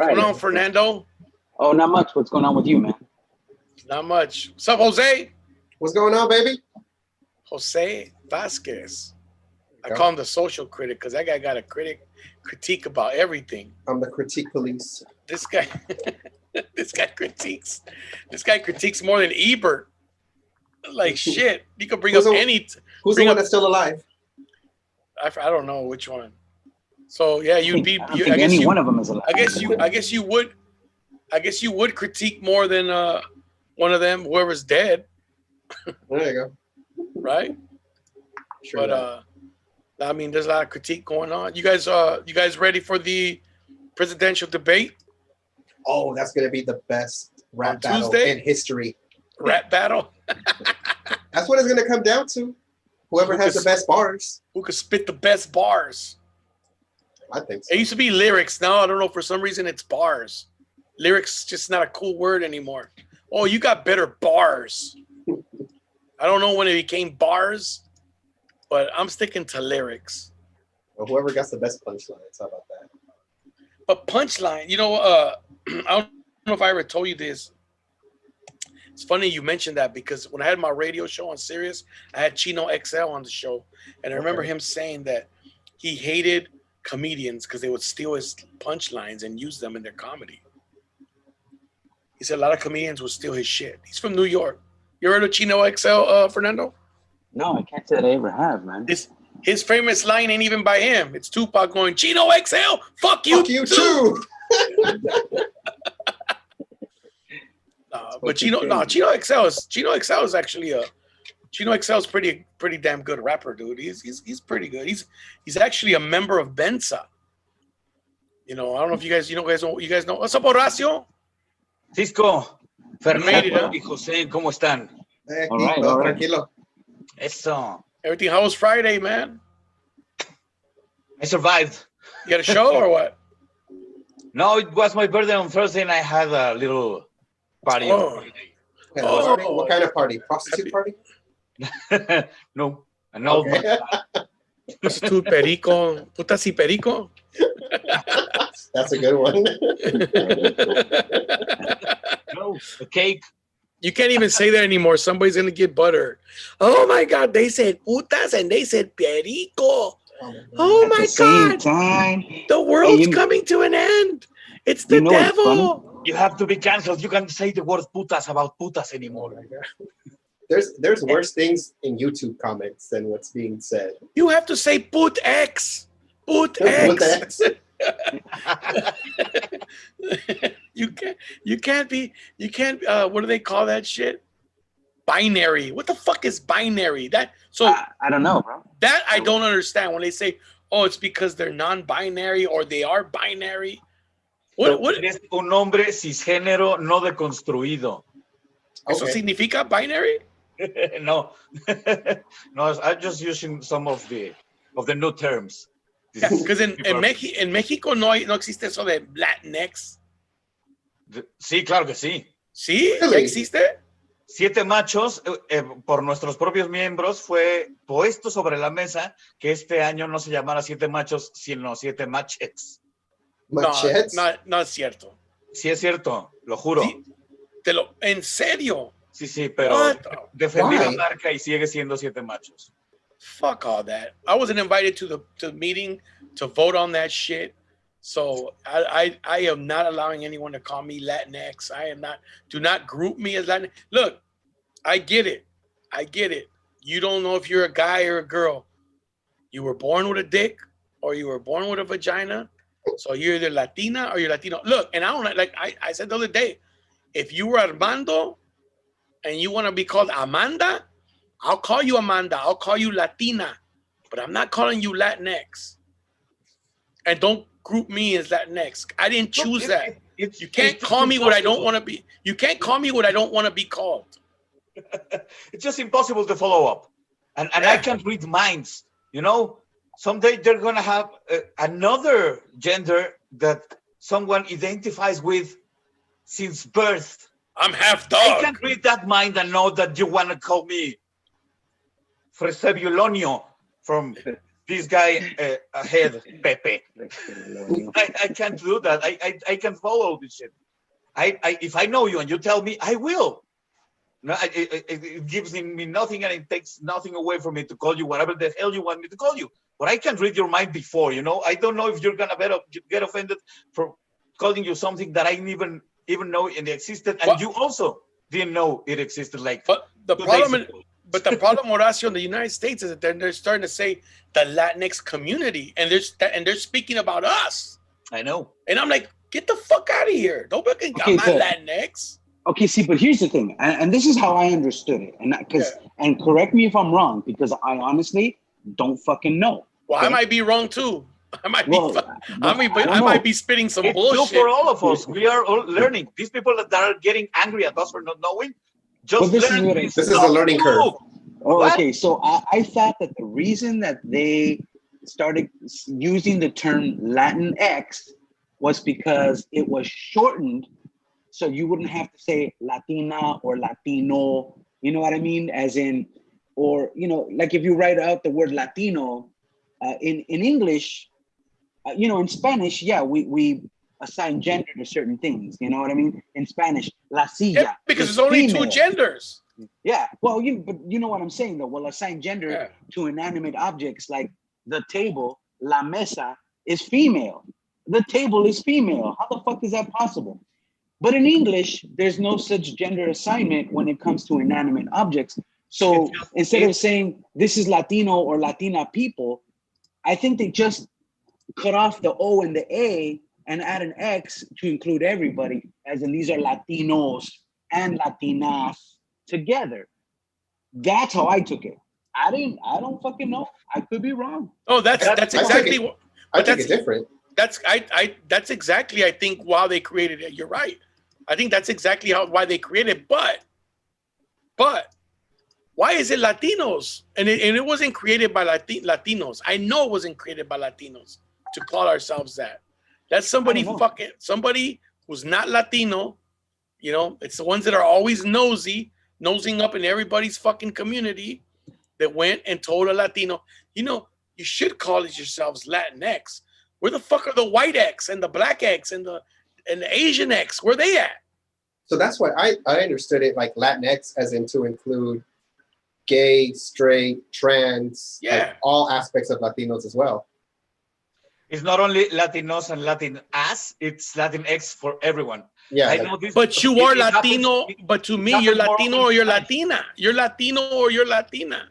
What's going on, Fernando? Oh, not much. What's going on with you, man? Not much. What's up, Jose? What's going on, baby? Jose Vasquez. I call him the social critic because that guy got a critique about everything. I'm the critique police. This guy, this guy critiques more than Ebert. Like shit, you could bring up any. Who's the one that's still alive? I don't know which one. So yeah, you'd be. I guess any one of them is alive. I guess you would critique more than one of them, whoever's dead. There you go. Right. Sure. But I mean, there's a lot of critique going on. You guys ready for the presidential debate? Oh, that's gonna be the best rap on battle Tuesday? in history. Rap battle. That's what it's gonna come down to. Whoever has the best bars. Who could spit the best bars? I think so. It used to be lyrics. Now I don't know. For some reason, it's bars. Lyrics just not a cool word anymore. Oh, you got better bars. I don't know when it became bars, but I'm sticking to lyrics. Well, whoever got the best punchlines, how about that? But punchline, I don't know if I ever told you this. It's funny you mentioned that because when I had my radio show on Sirius, I had Chino XL on the show, and I remember him saying that he hated comedians because they would steal his punchlines and use them in their comedy. He said a lot of comedians would steal his shit. He's from New York. You heard of Chino XL, Fernando? No, I can't say that I ever have, man. His famous line ain't even by him. It's Tupac going, Chino XL, fuck you, fuck you too. But Chino XL is actually Chino XL is pretty damn good rapper, dude. He's pretty good. He's actually a member of Benza. I don't know if you guys know. What's up, Horacio? Cisco, Fernando y José, ¿cómo están? All right. Tranquilo. Eso. Everything. How was Friday, man? I survived. You got a show or what? No, it was my birthday on Thursday, and I had a little party on Friday. What kind of party? Prostitute party? No. Okay. Prostitute perico. Putas y perico. That's a good one. No, a cake. You can't even say that anymore. Somebody's gonna get butter. Oh my God! They said putas and they said perico. Oh my God! Time. The world's coming to an end. It's the devil. You have to be canceled. You can't say the word putas about putas anymore. There's worse things in YouTube comments than what's being said. You have to say put X. Put X. You can't what do they call that shit? Binary. What the fuck is binary? I don't know, bro. That I don't understand when they say, oh, it's because they're non-binary or they are binary. What? Eres un hombre cisgénero no deconstruido. ¿Eso significa binary? No. No, I'm just using some of the new terms. Because in México no existe eso de Latinx. Sí, claro que sí. ¿Sí? ¿Ya existe? 7 machos, por nuestros propios miembros, fue puesto sobre la mesa que este año no se llamara 7 machos, sino 7 machets. ¿Machets? No es cierto. Sí es cierto, lo juro. Sí, ¿en serio? Sí, pero defendí la marca y sigue siendo 7 machos. Fuck all that. I wasn't invited to the meeting to vote on that shit. So I am not allowing anyone to call me Latinx. Do not group me as Latinx. Look, I get it. You don't know if you're a guy or a girl. You were born with a dick or you were born with a vagina. So you're either Latina or you're Latino. Look, and I don't like I said the other day, if you were Armando and you want to be called Amanda, I'll call you Amanda. I'll call you Latina, but I'm not calling you Latinx. And don't group me as Latinx. I didn't choose that. You can't call me what I don't want to be. You can't call me what I don't want to be called. It's just impossible to follow up. And I can't read minds. Someday they're going to have another gender that someone identifies with since birth. I'm half dog. I can't read that mind and know that you want to call me Fresebulonio from this guy ahead, Pepe. I can't do that. I can follow this shit. If I know you and you tell me, I will. No, it gives me nothing, and it takes nothing away from me to call you whatever the hell you want me to call you. But I can read your mind before, you know. I don't know if you're gonna get offended for calling you something that I didn't even know it existed, and you also didn't know it existed. Like, but the problem, Horacio, in the United States is that they're starting to say the Latinx community, and they're speaking about us. I know, and I'm like, get the fuck out of here! Don't fucking I'm not Latinx. Okay, see, but here's the thing, and this is how I understood it, and correct me if I'm wrong, because I honestly don't fucking know. Well, okay? I might be wrong too. I might be spitting some bullshit. It's for all of us. We are all learning. These people that are getting angry at us for not knowing, just learn. This is a learning curve. Oh, okay, so I thought that the reason that they started using the term Latinx was because it was shortened. So you wouldn't have to say Latina or Latino, you know what I mean? As in, or, you know, like if you write out the word Latino in English, you know, in Spanish, yeah, we assign gender to certain things, you know what I mean? In Spanish, la silla. Because there's only female. 2 genders. Yeah, well, but you know what I'm saying though? We'll assign gender to inanimate objects like the table, la mesa, is female. The table is female. How the fuck is that possible? But in English, there's no such gender assignment when it comes to inanimate objects. So instead of saying this is Latino or Latina people, I think they just cut off the O and the A and add an X to include everybody, as in these are Latinos and Latinas together. That's how I took it. I don't fucking know. I could be wrong. Oh, that's exactly what I think it's different. That's exactly, I think, why they created it. You're right. I think that's exactly why they created it. But why is it Latinos? And it wasn't created by Latinos. I know it wasn't created by Latinos to call ourselves that. That's somebody who's not Latino. You know, it's the ones that are always nosing up in everybody's fucking community that went and told a Latino, you know, you should call yourselves Latinx. Where the fuck are the white X and the black X and the Asian X? Where they at? So that's why I understood it like Latinx as in to include gay, straight, trans, like all aspects of Latinos as well. It's not only Latinos and Latinas, it's Latinx for everyone. Yeah. I know this, but you are Latino, but to me, you're Latino or you're Latina. You're Latino or you're Latina.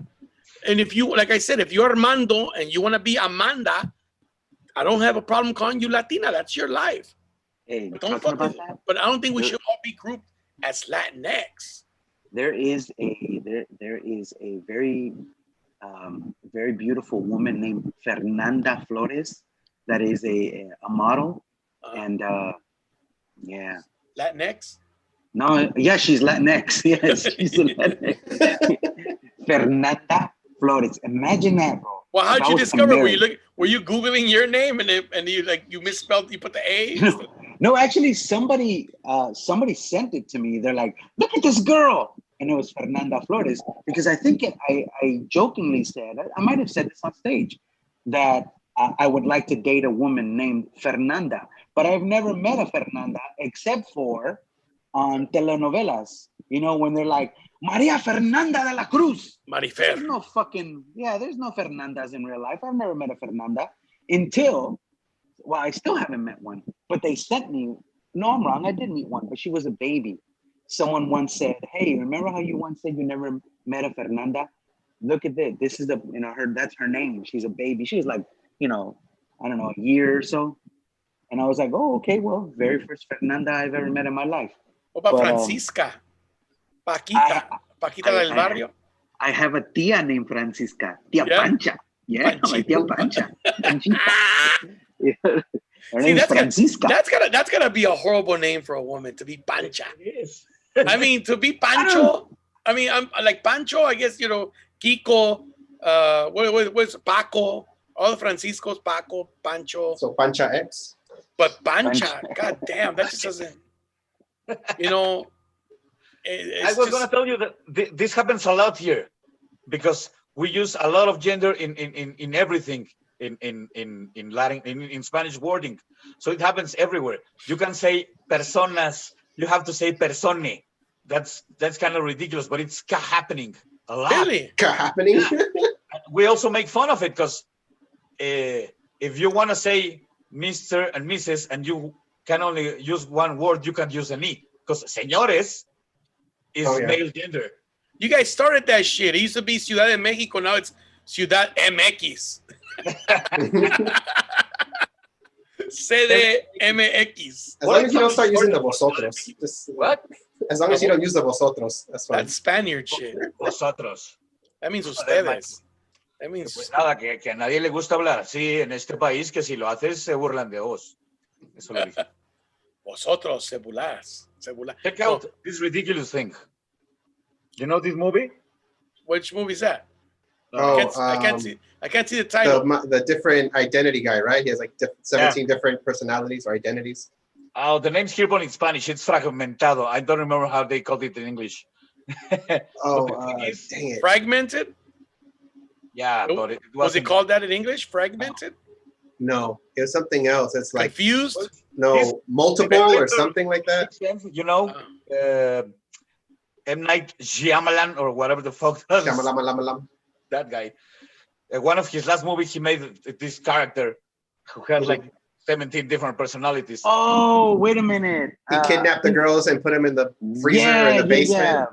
And if you, like I said, if you're Armando and you want to be Amanda, I don't have a problem calling you Latina. That's your life. Hey, but I don't think we should all be grouped as Latinx. There is a very very beautiful woman named Fernando Flores that is a model, and yeah. Latinx? No, yeah, she's Latinx. Yes, she's a Latinx. Fernando Flores. Imagine that, bro. Well, how'd you discover? Were you Googling your name and you misspelled, you put the A? No, actually, somebody sent it to me. They're like, look at this girl. And it was Fernando Flores, because I think I jokingly said, I might have said this on stage, that I would like to date a woman named Fernanda, but I've never met a Fernanda except for on telenovelas, you know, when they're like, Maria Fernanda de la Cruz. Marifer. There's no Fernandas in real life. I've never met a Fernanda until, well, I still haven't met one, but they sent me, no, I'm wrong, I did meet one, but she was a baby. Someone once said, hey, remember how you once said you never met a Fernanda? Look at this. This is that's her name. She's a baby. She was like, I don't know, a year or so. And I was like, oh, okay, well, very first Fernanda I've ever met in my life. What about Francisca? Paquita del barrio? I have a tia named Francisca. Tia Pancha. Yeah, my tia Pancha. Her name is Francisca. That's gonna be a horrible name for a woman, to be Pancha. I mean, to be Pancho. I mean, I'm like Pancho. I guess Kiko. What's Paco? All the Franciscos, Paco, Pancho. So Pancha X. But Pancha, god damn, that just doesn't. I was going to tell you that this happens a lot here, because we use a lot of gender in everything in Latin in Spanish wording. So it happens everywhere. You can say personas, you have to say persone. That's kind of ridiculous, but it's happening a lot. Really? Happening. Yeah. We also make fun of it because if you want to say Mr. and Mrs. and you can only use one word, you can use an E because señores is male gender. You guys started that shit. It used to be Ciudad de Mexico. Now it's Ciudad MX. CDMX. As long as you don't start using the vosotros. What? As long as you don't use the vosotros, that's fine. That's Spaniard shit. Vosotros. That means ustedes. That means... Pues nada, que a nadie le gusta hablar así en este país, que si lo haces se burlan de vos. Eso lo dije. Vosotros se burlas. Check out this ridiculous thing. You know this movie? Which movie is that? Oh, I can't see the title. The different identity guy, right? He has like 17 different personalities or identities. Oh, the name's here, but in Spanish, it's fragmentado. I don't remember how they called it in English. Dang it. Fragmented? Yeah, but it was it called that in English? Fragmented? No, it was something else. It's like confused. No, multiple or something like that. You know, M. Night Shyamalan or whatever the fuck. That guy. One of his last movies, he made this character who had like 17 different personalities. Oh, wait a minute. He kidnapped the girls and put them in the freezer in the basement. Yeah.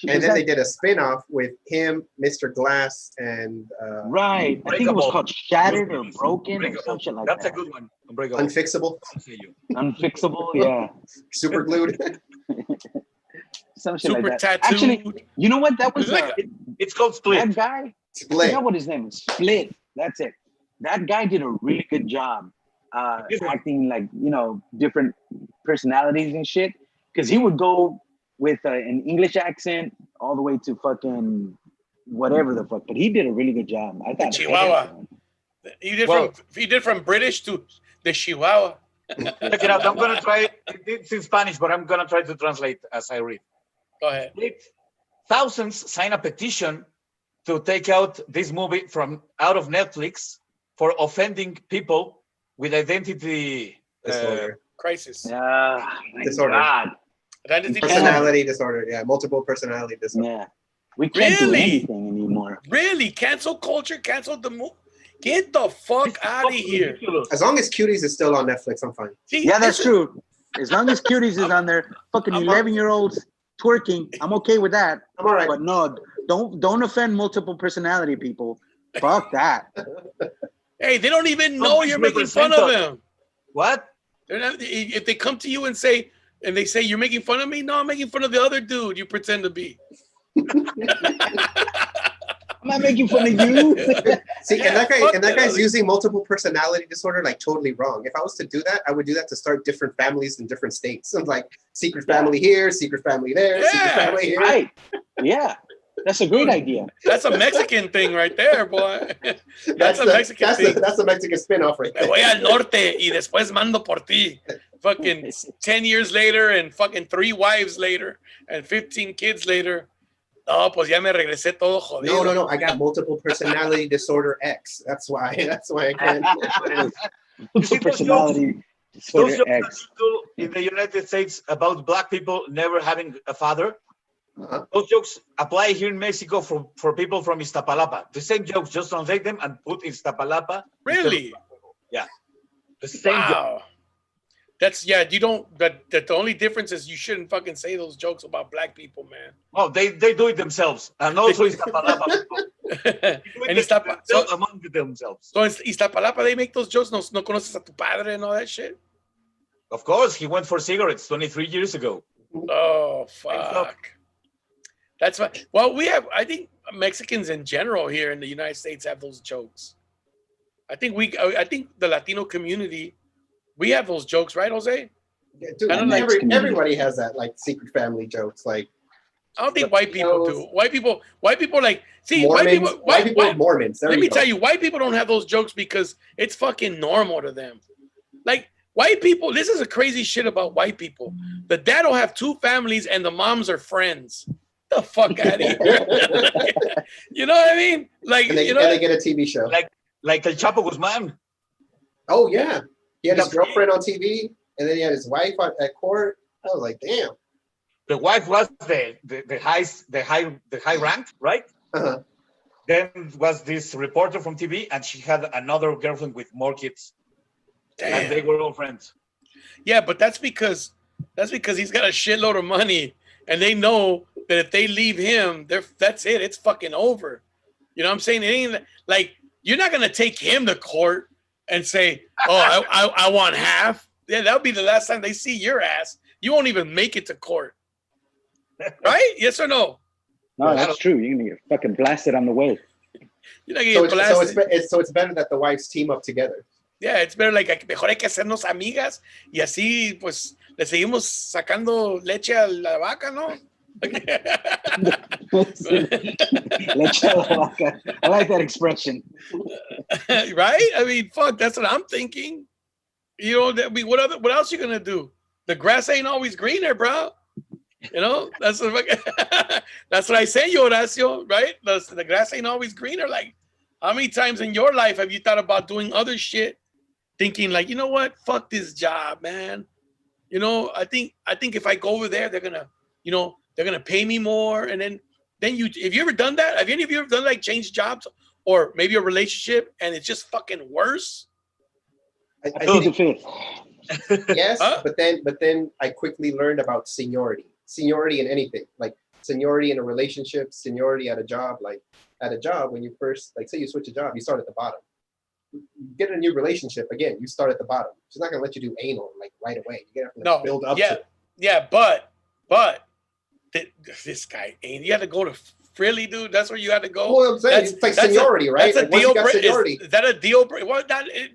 And then they did a spin-off with him, Mr. Glass, and right. I think it was called Shattered or Broken or something like that. That's a good one. Unbreakable. Unfixable. Unfixable, yeah. Super glued. Something Super like that. tattooed. Actually, you know what? That was it's called Split. That guy. Split. I forgot what his name is. Split. That's it. That guy did a really good job acting like, you know, different personalities and shit. Because he would go with an English accent all the way to fucking whatever the fuck. But he did a really good job. I thought. Chihuahua. He did from British to the Chihuahua. Check it out. I'm gonna try it. It's in Spanish, but I'm gonna try to translate as I read. Go ahead. Thousands sign a petition to take out this movie from out of Netflix for offending people with identity disorder. Crisis. Disorder. God. Personality disorder. Yeah, multiple personality disorder. Yeah. We can't do anything anymore. Really? Cancel culture? Cancel the movie? Get the fuck out of here. As long as Cuties is still on Netflix, I'm fine. See, yeah, that's true. As long as Cuties is on there, fucking 11-year-olds twerking, I'm okay with that. I'm all right. But no, don't offend multiple personality people. Fuck that. Hey, they don't even know you're making fun of them. What? They're not, if they come to you and say you're making fun of me, no, I'm making fun of the other dude you pretend to be. I'm not making fun of you. See, and that guy's using multiple personality disorder like totally wrong. If I was to do that, I would do that to start different families in different states. So like secret family here, secret family there, secret family here. Right. Yeah. That's a great idea. That's a Mexican thing right there, boy. That's a Mexican thing. That's a Mexican spin-off right there. Me voy al norte y después mando por ti. Fucking 10 years later and fucking 3 wives later and 15 kids later. No, pues ya me regresé todo jodido. No. I got multiple personality disorder X. That's why I can't. Multiple personality disorder X. In the United States about black people never having a father. Those jokes apply here in Mexico for people from Iztapalapa. The same jokes, just translate them and put Iztapalapa. Really? Yeah. The same joke. That's you don't. That the only difference is you shouldn't fucking say those jokes about black people, man. Oh, they do it themselves, and also Iztapalapa people. And among themselves. So in Iztapalapa they make those jokes. No conoces a tu padre and all that shit. Of course, he went for cigarettes 23 years ago. Oh fuck. That's why. Well, I think Mexicans in general here in the United States have those jokes. I think the Latino community, we have those jokes, right, Jose? Yeah, dude, everybody has that like secret family jokes. Like, I don't think white people do. White people like see Mormons, white people Mormons. Let me tell you, white people don't have those jokes because it's fucking normal to them. Like white people, this is a crazy shit about white people. The dad will have 2 families and the moms are friends. the fuck out of here. You know what I mean? Like, and they get a TV show. Like El Chapo Guzman. Oh yeah, he had his girlfriend on TV, and then he had his wife at court. I was like, damn. The wife was the high rank, right? Uh-huh. Then was this reporter from TV, and she had another girlfriend with more kids. Damn. And they were all friends. Yeah, but that's because he's got a shitload of money, and they know that if they leave him, that's it. It's fucking over. You know what I'm saying? It ain't like you're not gonna take him to court and say, "Oh, I want half." Yeah, that'll be the last time they see your ass. You won't even make it to court, right? Yes or no? No, that's true. You're gonna get fucking blasted on the way. You're not getting blasted. So it's better that the wives team up together. Yeah, it's better like mejor hay que hacernos amigas y así pues le seguimos sacando leche a la vaca, ¿no? Leche a la vaca. I like that expression. Right? I mean, fuck, that's what I'm thinking. You know, what else you gonna do? The grass ain't always greener, bro. You know, that's what I say, Horacio, right? The grass ain't always greener. Like, how many times in your life have you thought about doing other shit, thinking like, you know what, fuck this job, man. You know, I think if I go over there, they're gonna pay me more, and then have you ever done that? Have any of you ever done like change jobs or maybe a relationship and it's just fucking worse? I think, yes, Huh? but then I quickly learned about seniority in anything, like seniority in a relationship, seniority at a job. Like at a job, when you first, like say you switch a job, you start at the bottom. You get in a new relationship, again, you start at the bottom. She's not gonna let you do anal like right away. You have to build up to it. Yeah, but this guy ain't. You had to go to Frilly, dude. That's where you had to go. Well, I'm saying it's like seniority, right? That's a like deal breaker. Is that a deal breaker? Well,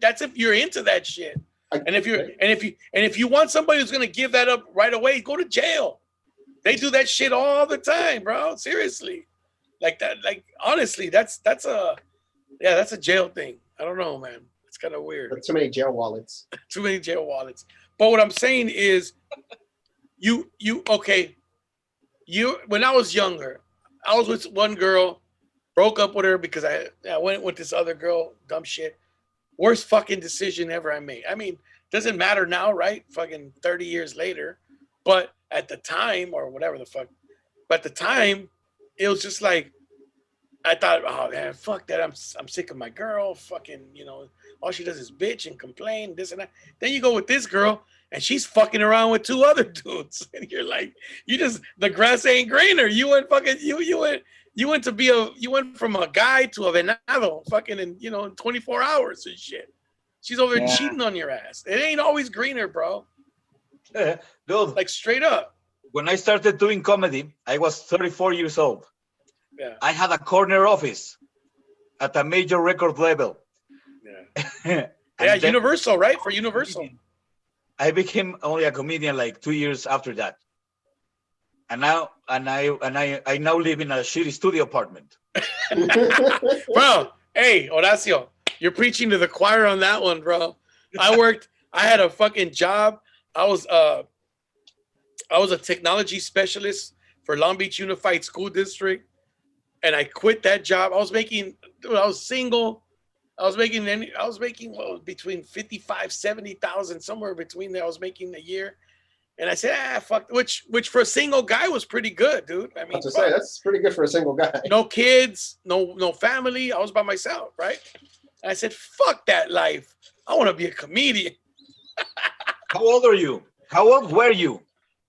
that's if you're into that shit. And if you want somebody who's gonna give that up right away, go to jail. They do that shit all the time, bro. Seriously, like that. Like honestly, that's a jail thing. I don't know, man. It's kind of weird. But too many jail wallets. Too many jail wallets. But what I'm saying is, when I was younger, I was with one girl, broke up with her because I went with this other girl, dumb shit. Worst fucking decision ever I made. I mean, doesn't matter now, right? Fucking 30 years later. But at the time, or whatever the fuck, but at the time, it was just like, I thought, oh man, fuck that. I'm sick of my girl. Fucking, you know, all she does is bitch and complain, this and that. Then you go with this girl, and she's fucking around with two other dudes, and you're like, the grass ain't greener. You went from a guy to a venado, fucking in 24 hours and shit. She's over there cheating on your ass. It ain't always greener, bro. Dude, like straight up. When I started doing comedy, I was 34 years old. Yeah. I had a corner office at a major record label. Yeah. Yeah, Universal, right? For Universal. I became only a comedian like 2 years after that. And I now live in a shitty studio apartment. Bro, hey, Horacio, you're preaching to the choir on that one, bro. I had a fucking job. I was a technology specialist for Long Beach Unified School District, and I quit that job. I was single. I was making between 55, 70,000, somewhere between there. I was making a year. And I said, fuck, which for a single guy was pretty good, dude. I mean, that's pretty good for a single guy. No kids, no family. I was by myself, right? And I said, fuck that life. I want to be a comedian. How old are you? How old were you?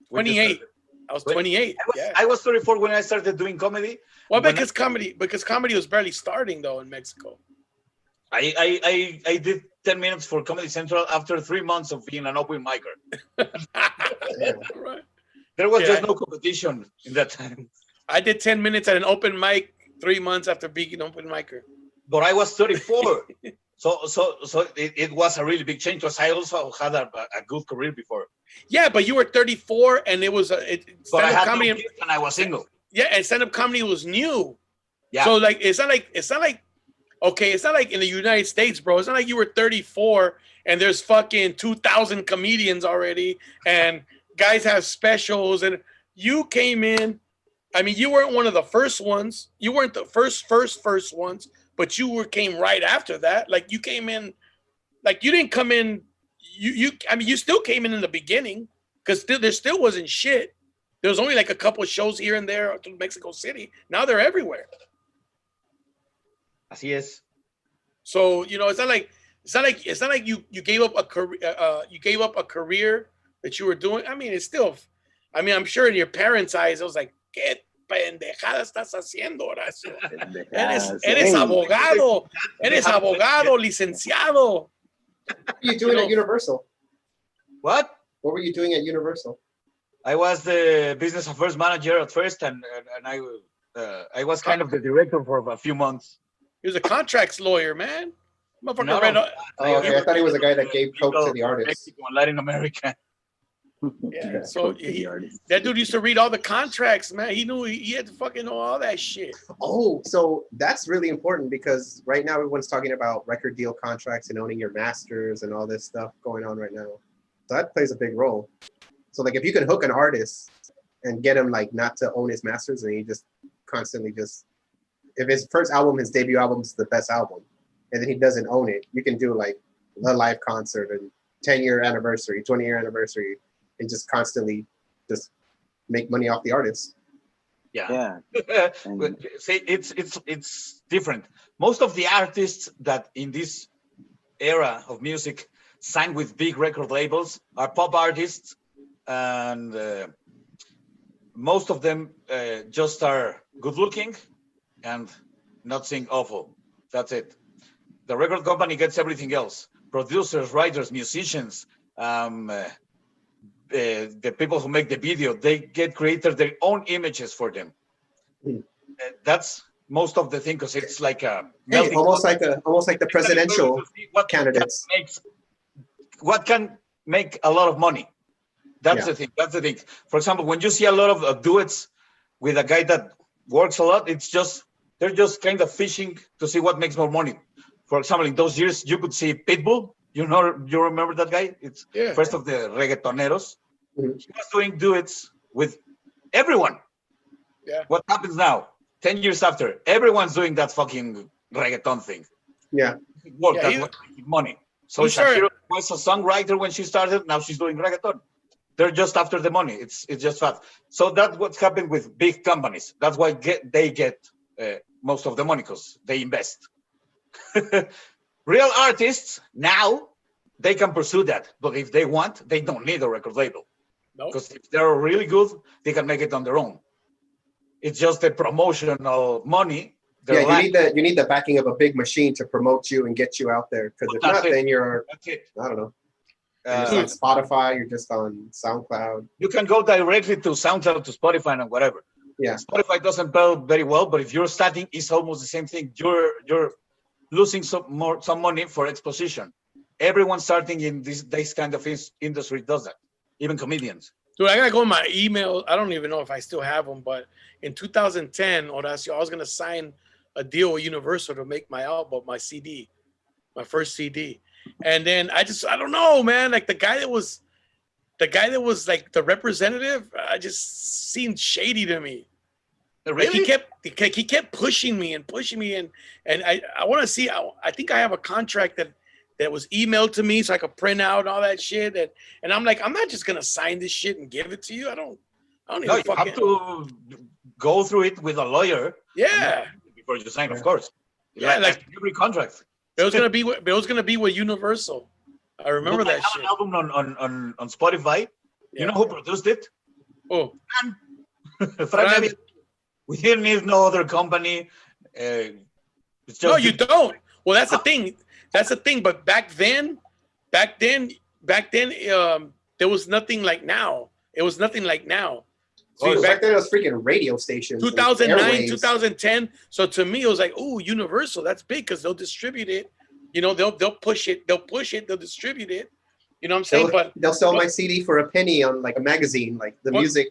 28. I was 28. I was 34 when I started doing comedy. Well, because comedy was barely starting though in Mexico. I did 10 minutes for Comedy Central after 3 months of being an open micer. Right. There was just no competition in that time. I did 10 minutes at an open mic 3 months after being an open micer. But I was 34. So it was a really big change because I also had a good career before. Yeah, but you were 34 and it was stand-up comedy, no kids and I was single. Yeah, and stand-up comedy was new. Yeah. So like it's not like okay, it's not like in the United States, bro. It's not like you were 34 and there's fucking 2,000 comedians already and guys have specials, and you came in I mean, you weren't one of the first ones. You weren't the first ones, but you came right after that. Like you came in, like you didn't come in. I mean, you still came in the beginning because there still wasn't shit. There was only like a couple of shows here and there to Mexico City. Now they're everywhere. Así es. So it's not like you gave up a career. You gave up a career that you were doing. I mean, it's still. I mean, I'm sure in your parents' eyes, it was like, ¿Qué pendejada estás haciendo, Horacio? Eres abogado. Eres abogado, licenciado. What were you doing at Universal? What? What were you doing at Universal? I was the business affairs manager at first, and I was kind of the director for a few months. He was a contracts lawyer, man. Motherfucker No, read. Okay, I thought he was a guy that gave coke to the artists. Mexico and Latin America. Yeah, so that dude used to read all the contracts, man. He knew he had to fucking know all that shit. Oh, so that's really important because right now everyone's talking about record deal contracts and owning your masters and all this stuff going on right now. So that plays a big role. So like if you can hook an artist and get him like not to own his masters and he just constantly if his first album, his debut album is the best album and then he doesn't own it, you can do like a live concert and 10-year anniversary, 20-year anniversary, and just constantly just make money off the artists. Yeah. See, it's different. Most of the artists that in this era of music sign with big record labels are pop artists, and most of them just are good looking and not sing awful. That's it. The record company gets everything else: producers, writers, musicians. The people who make the video, they get created their own images for them. That's most of the thing, because it's like a almost like the presidential candidates. What can make a lot of money? That's the thing. That's the thing. For example, when you see a lot of duets with a guy that works a lot, they're just kind of fishing to see what makes more money. For example, in those years, you could see Pitbull. You remember that guy? It's first of the reggaetoneros. Mm-hmm. He was doing duets with everyone. Yeah. What happens now? 10 years after, everyone's doing that fucking reggaeton thing. Yeah. That's what makes money. So Shakira was a songwriter when she started. Now she's doing reggaeton. They're just after the money. It's just fat. So that's what's happened with big companies. That's why they get most of the money, because they invest. Real artists now, they can pursue that, but if they want, they don't need a record label. Because if they're really good, they can make it on their own. It's just the promotional money. Yeah, you need the backing of a big machine to promote you and get you out there. Because if not, then you're I don't know. You're just on Spotify, you're just on SoundCloud. You can go directly to SoundCloud, to Spotify, and whatever. Yeah. Spotify doesn't pay very well, but if you're starting, it's almost the same thing. You're losing some money for exposition. Everyone starting in this kind of industry does that, even comedians. Dude, I gotta go in my email. I don't even know if I still have them, but in 2010, Horacio, I was gonna sign a deal with Universal to make my album, my CD, my first CD. And then I don't know, man. Like the guy that was like the representative, I just seemed shady to me. Really? Like he kept pushing me, and I want to see. I think I have a contract that was emailed to me so I could print out all that shit. And I'm like, I'm not just gonna sign this shit and give it to you. I don't even you have to go through it with a lawyer. Yeah. Before you sign, of course. Yeah, like every contract. It was gonna be with Universal. I remember that shit. An album on Spotify. Yeah. You know who produced it? Oh, Fran. We didn't need no other company. It's just no, you don't. Well, that's the thing. That's the thing. But back then, there was nothing like now. It was nothing like now. So back then it was freaking radio stations. 2009, 2010. So to me, it was like, oh, Universal. That's big because they'll distribute it. You know, they'll push it. They'll distribute it. You know what I'm saying? They'll sell my CD for a penny on like a magazine, like the music.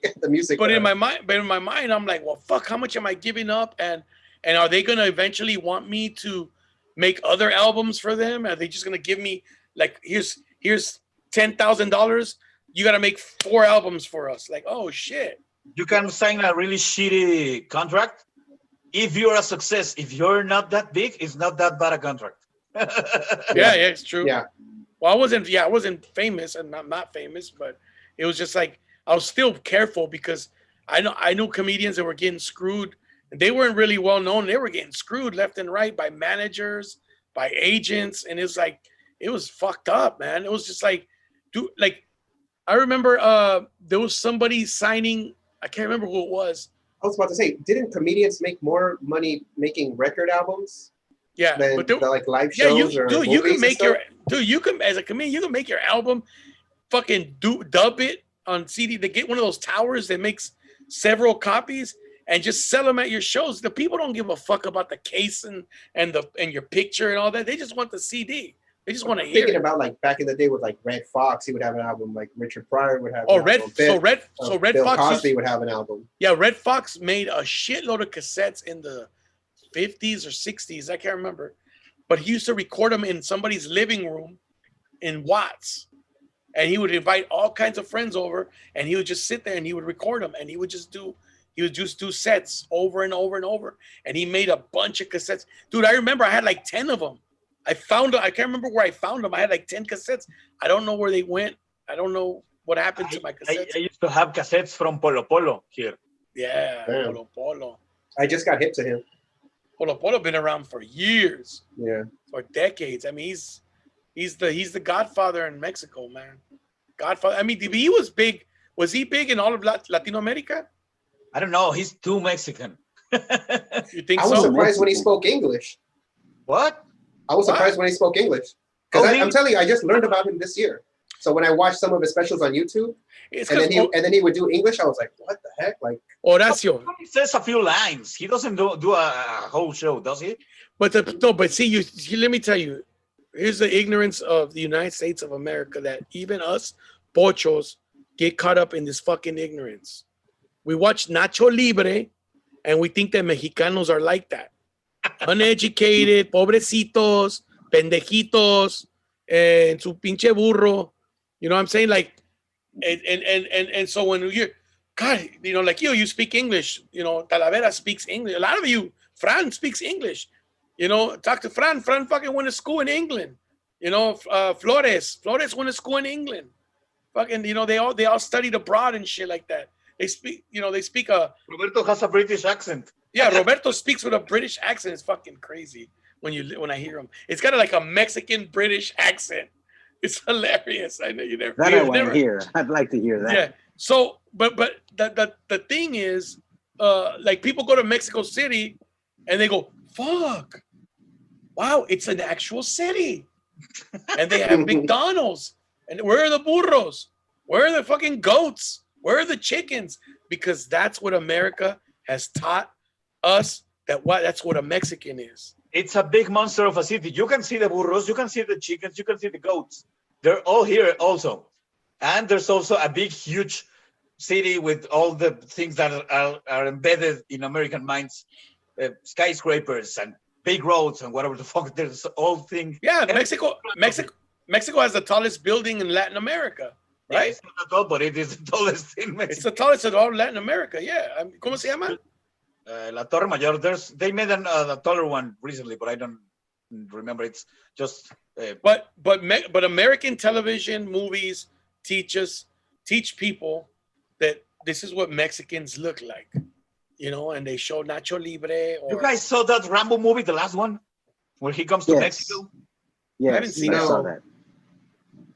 But in my mind, I'm like, well, fuck, how much am I giving up? And are they gonna eventually want me to make other albums for them? Are they just gonna give me like, here's $10,000? You gotta make 4 albums for us. Like, oh shit. You can sign a really shitty contract. If you're a success, if you're not that big, it's not that bad a contract. Yeah, it's true. Yeah. Well, I wasn't famous, and I'm not famous, but it was just like I was still careful because I knew comedians that were getting screwed. And they weren't really well known. They were getting screwed left and right by managers, by agents, and it was fucked up, man. It was just like, dude, like I remember there was somebody signing. I can't remember who it was. I was about to say, didn't comedians make more money making record albums? Yeah, than but the, like live shows or you can movies make and you can as a comedian you can make your album, fucking dub it on CD. They get one of those towers that makes several copies and just sell them at your shows. The people don't give a fuck about the case and your picture and all that. They just want the CD. They just want to hear. Thinking about like back in the day with like Red Fox, he would have an album. Like Richard Pryor would have. Oh, an album. Red Bill Fox Cosby would have an album. Yeah, Red Fox made a shitload of cassettes in the 50s or 60s. I can't remember, but he used to record them in somebody's living room in Watts, and he would invite all kinds of friends over, and he would just sit there and he would record them, and he would just do sets over and over and over, and he made a bunch of cassettes. Dude, I remember I had like 10 of them. I can't remember where I found them. I had like 10 cassettes. I don't know where they went. I don't know what happened to my cassettes. I used to have cassettes from Polo Polo here. Yeah, Damn. Polo Polo. I just got hip to him. Polo Polo been around for years. Yeah. For decades. I mean, he's the godfather in Mexico, man. Godfather. I mean, he was big. Was he big in all of Latin America? I don't know. He's too Mexican. You think I was so? surprised when he spoke English. What? I was surprised when he spoke English. Because I'm telling you, I just learned about him this year. So when I watched some of his specials on YouTube, and then he would do English, I was like, what the heck? Like Horacio. He says a few lines. He doesn't do a whole show, does he? But see, let me tell you, here's the ignorance of the United States of America that even us pochos get caught up in this fucking ignorance. We watch Nacho Libre and we think that Mexicanos are like that. Uneducated, pobrecitos, pendejitos, and su pinche burro. You know what I'm saying? Like, and so when you're, God, you know, like you speak English, you know, Talavera speaks English. A lot of you, Fran speaks English. You know, talk to Fran. Fran fucking went to school in England. You know, Flores went to school in England. Fucking, you know, they all studied abroad and shit like that. They speak Roberto has a British accent. Yeah, Roberto speaks with a British accent. It's fucking crazy when I hear him. It's got like a Mexican British accent. It's hilarious. I know you never. That I want to hear. I'd like to hear that. Yeah. So, but the thing is, like people go to Mexico City, and they go, "Fuck, wow, it's an actual city," and they have McDonald's. And where are the burros? Where are the fucking goats? Where are the chickens? Because that's what America has taught us. That's what a Mexican is. It's a big monster of a city. You can see the burros, you can see the chickens, you can see the goats. They're all here also. And there's also a big, huge city with all the things that are embedded in American minds. Skyscrapers and big roads and whatever the fuck. There's all things. Yeah, Mexico has the tallest building in Latin America, right? Yeah, it's not tall, but it is the tallest in Mexico. It's the tallest in all Latin America, yeah. ¿Cómo se llama? La Torre Mayor. They made a taller one recently, but I don't remember. It's just. But American television movies teach people that this is what Mexicans look like, you know, and they show Nacho Libre. You guys saw that Rambo movie, the last one, where he comes to Mexico? Yes, I haven't seen I saw that.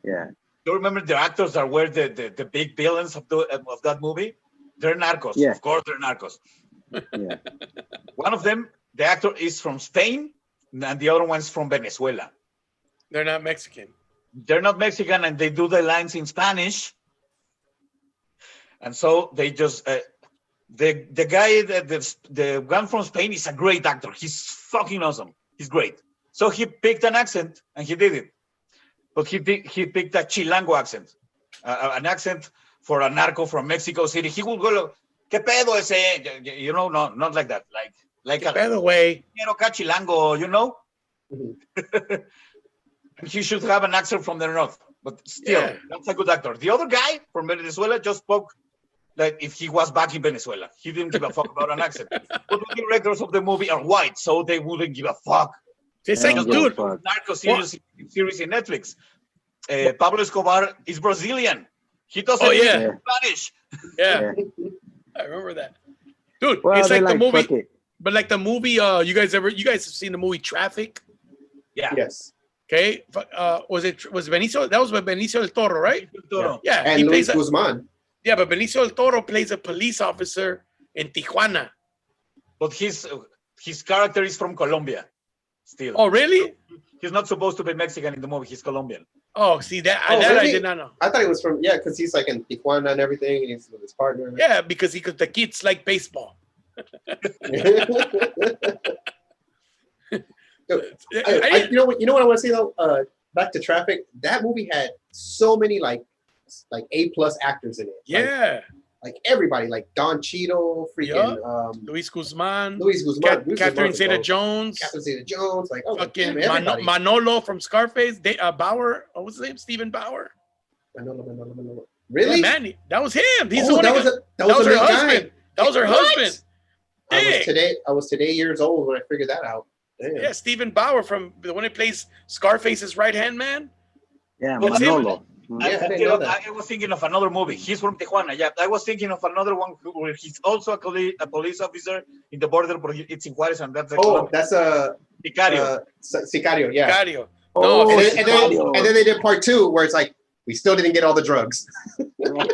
Yeah. You remember the actors that were the big villains of that movie? They're narcos. Yeah. Of course, they're narcos. Yeah. One of them, the actor is from Spain, and the other one's from Venezuela. They're not Mexican. They're not Mexican, and they do the lines in Spanish. And so they just the guy the one from Spain is a great actor. He's fucking awesome. He's great. So he picked an accent and he did it. But he picked a Chilango accent, an accent for a narco from Mexico City. He would go, ¿Qué pedo ese? You know, not like that. Like By the way, Quiero Chilango, you know? Mm-hmm. He should have an accent from the north. But still, that's a good actor. The other guy from Venezuela just spoke like if he was back in Venezuela. He didn't give a fuck about an accent. But the directors of the movie are white, so they wouldn't give a fuck. It's like, dude, Narco series in Netflix. Pablo Escobar is Brazilian. He doesn't speak Spanish. Yeah, I remember that, dude. It's like the movie, but like the movie. You guys have seen the movie Traffic? Yeah. Yes. Okay. Was Benicio? That was with Benicio del Toro, right? Yeah. And Luis Guzman. Yeah, but Benicio del Toro plays a police officer in Tijuana. But his character is from Colombia. Still. Oh, really? He's not supposed to be Mexican in the movie. He's Colombian. Oh, see that? Really? I did not know. I thought it was from because he's like in Tijuana and everything, and he's with his partner. Yeah, because the kids like baseball. You know what I want to say though? Back to Traffic. That movie had so many like A+ actors in it. Yeah. Like everybody, like Don Cheadle, freaking Luis Guzman, Catherine Zeta-Jones, like fucking Manolo from Scarface, Bauer. What was his name? Stephen Bauer. Manolo. Really? Yeah, man, that was him. He's that was her husband. That was her husband. I was today years old when I figured that out. Damn. Yeah, Stephen Bauer from the one who plays Scarface's right hand man. Yeah, Manolo. I was thinking of another movie. He's from Tijuana. Yeah, I was thinking of another one where he's also a police officer in the border, but it's in Juarez, and that's that's a Sicario. Sicario, yeah. Sicario. No, and then they did part 2 where it's like we still didn't get all the drugs.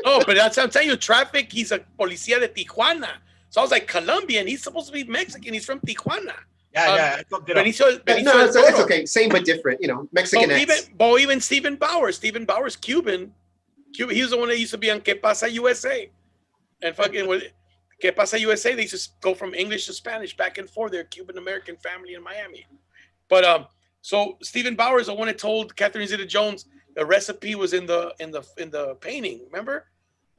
Oh, but I'm telling you, Traffic. He's a policía de Tijuana. So I was like, Colombian. He's supposed to be Mexican. He's from Tijuana. Yeah. Benicio it's okay. Same but different. Mexican. Even Stephen Bauer. Stephen Bauer's Cuban. He was the one that used to be on Que Pasa USA. And fucking Que Pasa USA, they used to go from English to Spanish back and forth. They're a Cuban American family in Miami. But so Stephen Bauer is the one that told Catherine Zeta-Jones the recipe was in the painting. Remember,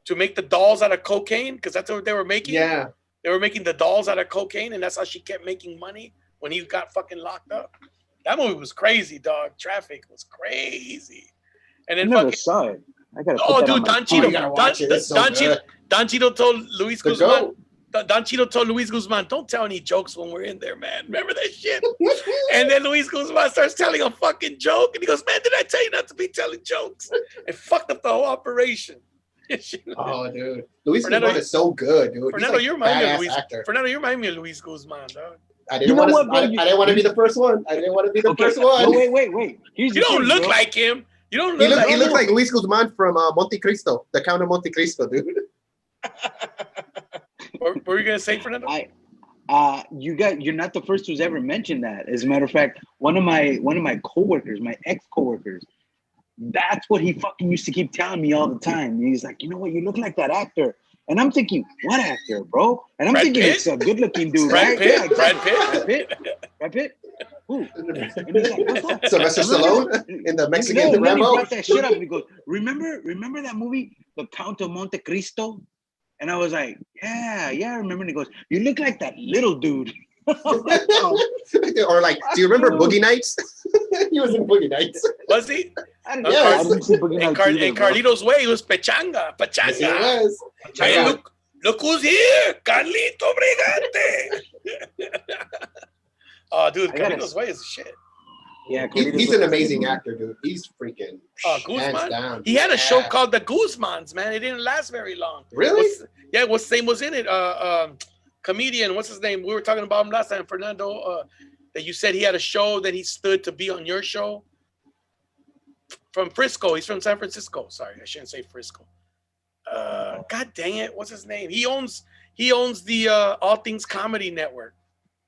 to make the dolls out of cocaine, because that's what they were making. Yeah, they were making the dolls out of cocaine, and that's how she kept making money when he got fucking locked up. That movie was crazy, dog. Traffic was crazy. And then I never saw it. I gotta. Oh, dude, Don Cheadle. Don Cheadle told Luis Guzman. Don Cheadle told Luis Guzman, "Don't tell any jokes when we're in there, man. Remember that shit?" And then Luis Guzman starts telling a fucking joke, and he goes, "Man, did I tell you not to be telling jokes?" And fucked up the whole operation. Oh, dude, Luis Guzman is so good, dude. Fernando, you're reminding me of Luis Guzman, dog. I didn't want to be the first one. First one. Wait. You don't look like him. You don't look He looks like Luis Guzman from Monte Cristo, the Count of Monte Cristo, dude. What were you gonna say, Fernando? You're not the first who's ever mentioned that. As a matter of fact, one of my coworkers, my ex-coworkers, that's what he fucking used to keep telling me all the time. He's like, you know what, you look like that actor. And I'm thinking, what actor, bro? And I'm thinking it's a good-looking dude, right? Yeah, Brad Pitt. Ooh. And he's like, what's up? Sylvester Stallone in the Mexican Rambo. He brought that shit up and he goes, remember that movie, The Count of Monte Cristo? And I was like, yeah, I remember. And he goes, you look like that little dude. Or like, do you remember Boogie Nights? He was in Boogie Nights. Was he? I didn't see Boogie Nights either, in Carlito's Way, he was Pachanga. Yes, he was. Hey, look who's here, Carlito Brigante. Oh, dude, Carlito's Way is shit. Yeah, he's an amazing actor, dude. He's freaking Guzman. Down. He had a show called The Guzmans, man. It didn't last very long. Really? What's name was in it? Comedian. What's his name? We were talking about him last time, Fernando. That you said he had a show that he stood to be on your show. From Frisco. He's from San Francisco. Sorry, I shouldn't say Frisco. God dang it! What's his name? He owns the All Things Comedy Network,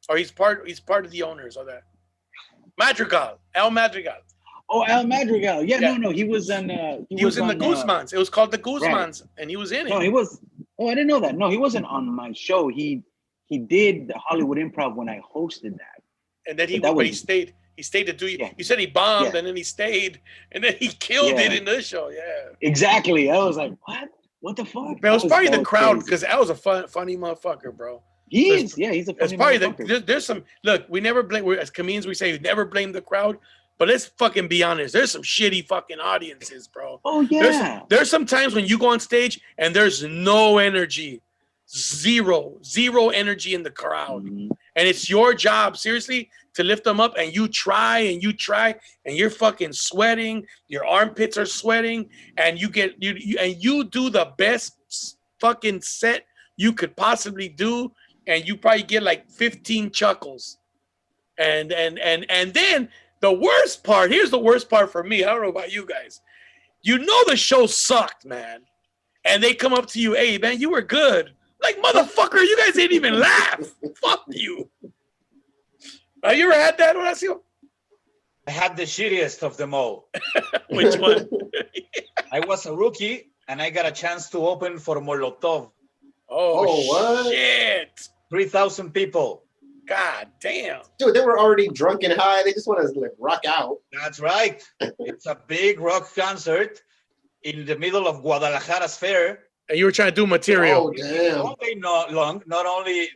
or he's part of the owners of that. El Madrigal. Oh, El Madrigal. Yeah. No, he was on. He was in the Guzmans. It was called the Guzmans, right. And he was in it. No, he was. Oh, I didn't know that. No, he wasn't on my show. He did the Hollywood Improv when I hosted that. And then he stayed. He stayed to do. Yeah. You said he bombed, and then he stayed, and then he killed it in this show. Yeah. Exactly. I was like, what? What the fuck? But it was probably the crowd because that was a funny motherfucker, bro. He's a funny motherfucker. There's some. Look, we never blame. As comedians, we say never blame the crowd. But let's fucking be honest. There's some shitty fucking audiences, bro. Oh yeah. There's some times when you go on stage and there's no energy, zero energy in the crowd, Mhm. and it's your job, seriously, to lift them up. And you try and you're fucking sweating. Your armpits are sweating, and you do the best fucking set you could possibly do, and you probably get like 15 chuckles, and then the worst part. Here's the worst part for me. I don't know about you guys. You know the show sucked, man, and they come up to you, hey man, you were good. Like, motherfucker, you guys didn't even laugh. Fuck you. Have you ever had that, Horacio? I had the shittiest of them all. Which one? I was a rookie, and I got a chance to open for Molotov. Oh, what? Shit. 3,000 people. God damn. Dude, they were already drunk and high. They just want to like rock out. That's right. It's a big rock concert in the middle of Guadalajara's fair. And you were trying to do material. Oh, damn. All day long, not only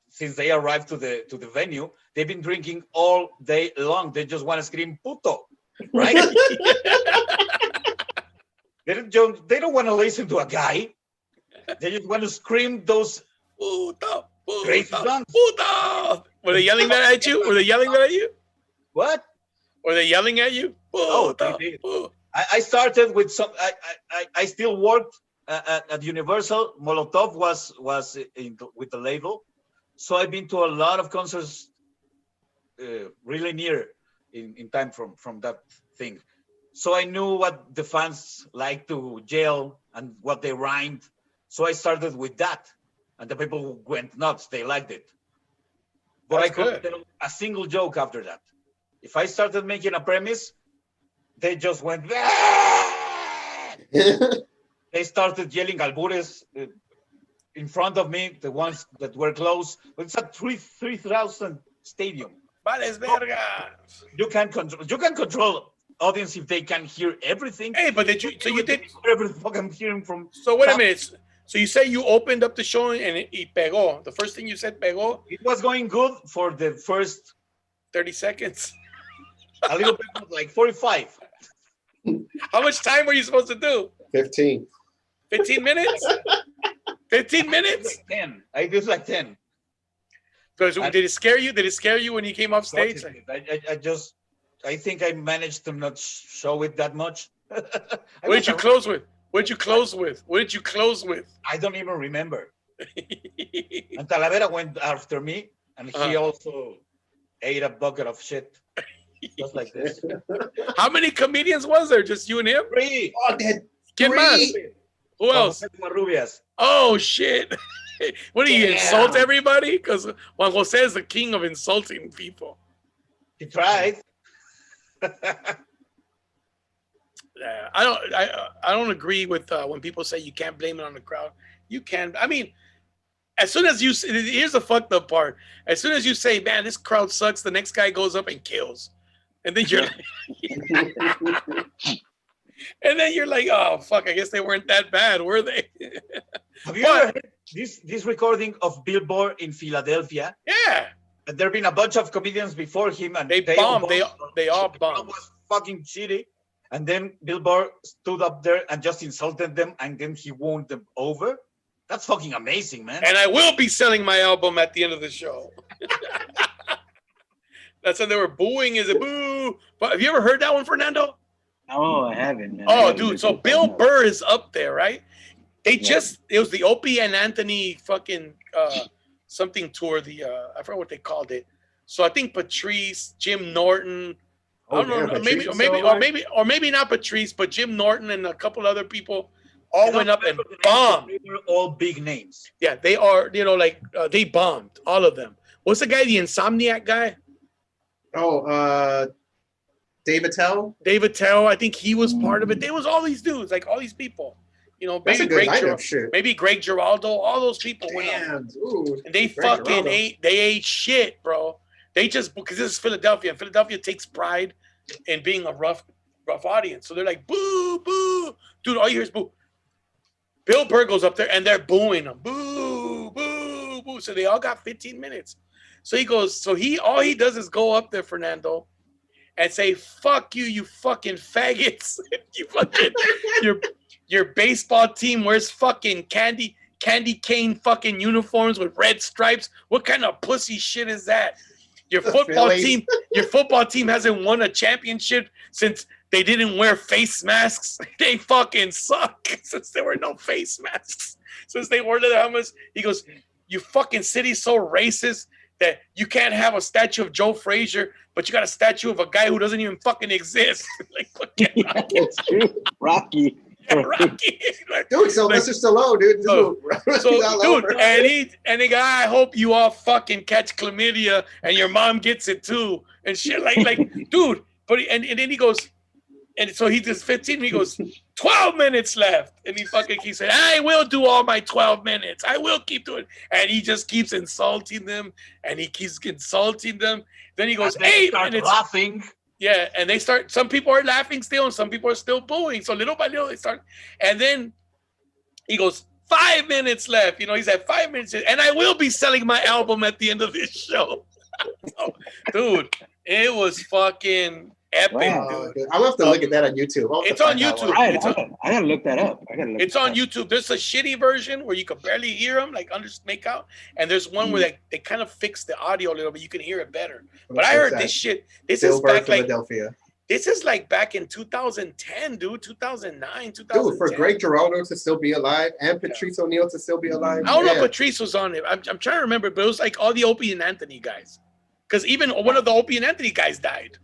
since they arrived to the venue, they've been drinking all day long. They just want to scream puto, right? They don't want to listen to a guy. They just want to scream those Puto, crazy puto, songs. puto. Were they yelling that at you? Were they yelling that at you? What? Were they yelling at you? Oh, Puto, they did. puto. I started with some. I still worked at Universal. Molotov was with the label, so I've been to a lot of concerts, really near in time from that thing. So I knew what the fans like to yell and what they rhymed. So I started with that, and the people went nuts. They liked it, but That's I couldn't good. tell a single joke after that. If I started making a premise, they just went. They started yelling albures in front of me, the ones that were close. But it's a 3,000 stadium. Vales verga. You can control audience if they can hear everything. Hey, but did you? So you did. Everything I'm hearing from. So wait a minute. So you say you opened up the show and it pegó. The first thing you said pegó. It was going good for the first 30 seconds. a little bit, like 45. How much time were you supposed to do? 15. 15 minutes? 15 minutes? Like 10. I did like 10. So did it scare you? Did it scare you when you came off stage? I think I managed to not show it that much. What did you close with? What did you close with? What did you close with? I don't even remember. And Talavera went after me, and he also ate a bucket of shit. Just like this. How many comedians was there? Just you and him? 3. Oh, they had ¿Quién más? Who else? Rubias. Oh, shit. What do you Damn. insult everybody? Because Juan Jose is the king of insulting people. He tried. I don't agree with when people say you can't blame it on the crowd. You can. I mean, as soon as you here's the fucked up part. As soon as you say, "Man, this crowd sucks," the next guy goes up and kills, and then you're like, "Oh fuck! I guess they weren't that bad, were they?" Have you ever heard this recording of Billboard in Philadelphia? Yeah, And there have been a bunch of comedians before him, and they bombed. They all The crowd bombed. was fucking shitty. And then Billboard stood up there and just insulted them, and then he won them over. That's fucking amazing, man. And I will be selling my album at the end of the show. That's when they were booing. Is it boo? But have you ever heard that one, Fernando? No, I haven't. Man. Oh, dude. So Bill Burr is up there, right? They Yeah. it was the Opie and Anthony fucking something tour. I forgot what they called it. So I think Patrice, Jim Norton. I don't know, or maybe not Patrice, but Jim Norton and a couple other people all went up and bombed. They were all big names. Yeah, they are, they bombed, all of them. What's the guy, the Insomniac guy? Oh, David Tell. David Tell, I think he was part of it. There was all these dudes, like all these people. That's a good lineup, shit. Maybe Greg Giraldo, all those people went up. Damn, ooh, And they Greg fucking Giraldo. ate shit, bro. They just, because this is Philadelphia, and Philadelphia takes pride in being a rough audience. So they're like, boo, boo. Dude, all you hear is boo. Bill Burr goes up there and they're booing him. Boo, boo, boo. So they all got 15 minutes. So he goes, all he does is go up there, Fernando, and say, fuck you, you fucking faggots. You fucking, your baseball team wears fucking candy cane fucking uniforms with red stripes. What kind of pussy shit is that? Your football team hasn't won a championship since they didn't wear face masks. They fucking suck since there were no face masks. Since they wore the helmets. He goes, you fucking city's so racist that you can't have a statue of Joe Frazier, but you got a statue of a guy who doesn't even fucking exist. Like, yeah, it's true. Rocky. Yeah, Rocky. Like, dude, Sylvester Stallone, dude. So dude, and the guy, I hope you all fucking catch chlamydia and your mom gets it too, and shit. Like, dude. But and then he goes, and so he does 15. And he goes, 12 minutes left, and he fucking keeps saying, I will do all my 12 minutes. I will keep doing it, and he just keeps insulting them, and he keeps insulting them. Then he goes, 8 minutes. Laughing. Yeah, and they start. Some people are laughing still, and some people are still booing. So little by little, they start. And then he goes, 5 minutes left. You know, he's at 5 minutes, and I will be selling my album at the end of this show. So, dude, it was fucking epic, wow, dude. I'll have to look at that on YouTube. It's on YouTube. I gotta look that up. It's on YouTube. There's a shitty version where you can barely hear them, like make out, and there's one where they kind of fix the audio a little bit. You can hear it better. But I heard this shit. This is back Philadelphia. This is like back in 2010, dude. 2009, 2010. Dude, for Greg Giraldo to still be alive and Patrice O'Neal to still be alive. I don't know if Patrice was on it. I'm trying to remember, but it was like all the Opie and Anthony guys. Because even one of the Opie and Anthony guys died.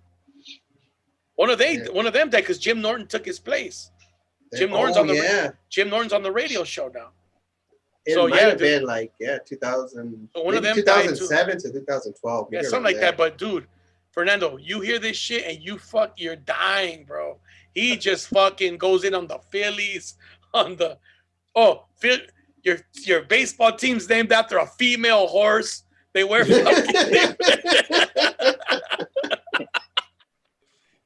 One of them died because Jim Norton took his place. Jim Norton's on the radio show now. It might have been like 2000. One of them 2007 to 2012. Yeah, something like that. But dude, Fernando, you hear this shit and you're dying, bro. He just fucking goes in on the Phillies, your baseball team's named after a female horse. They wear fucking.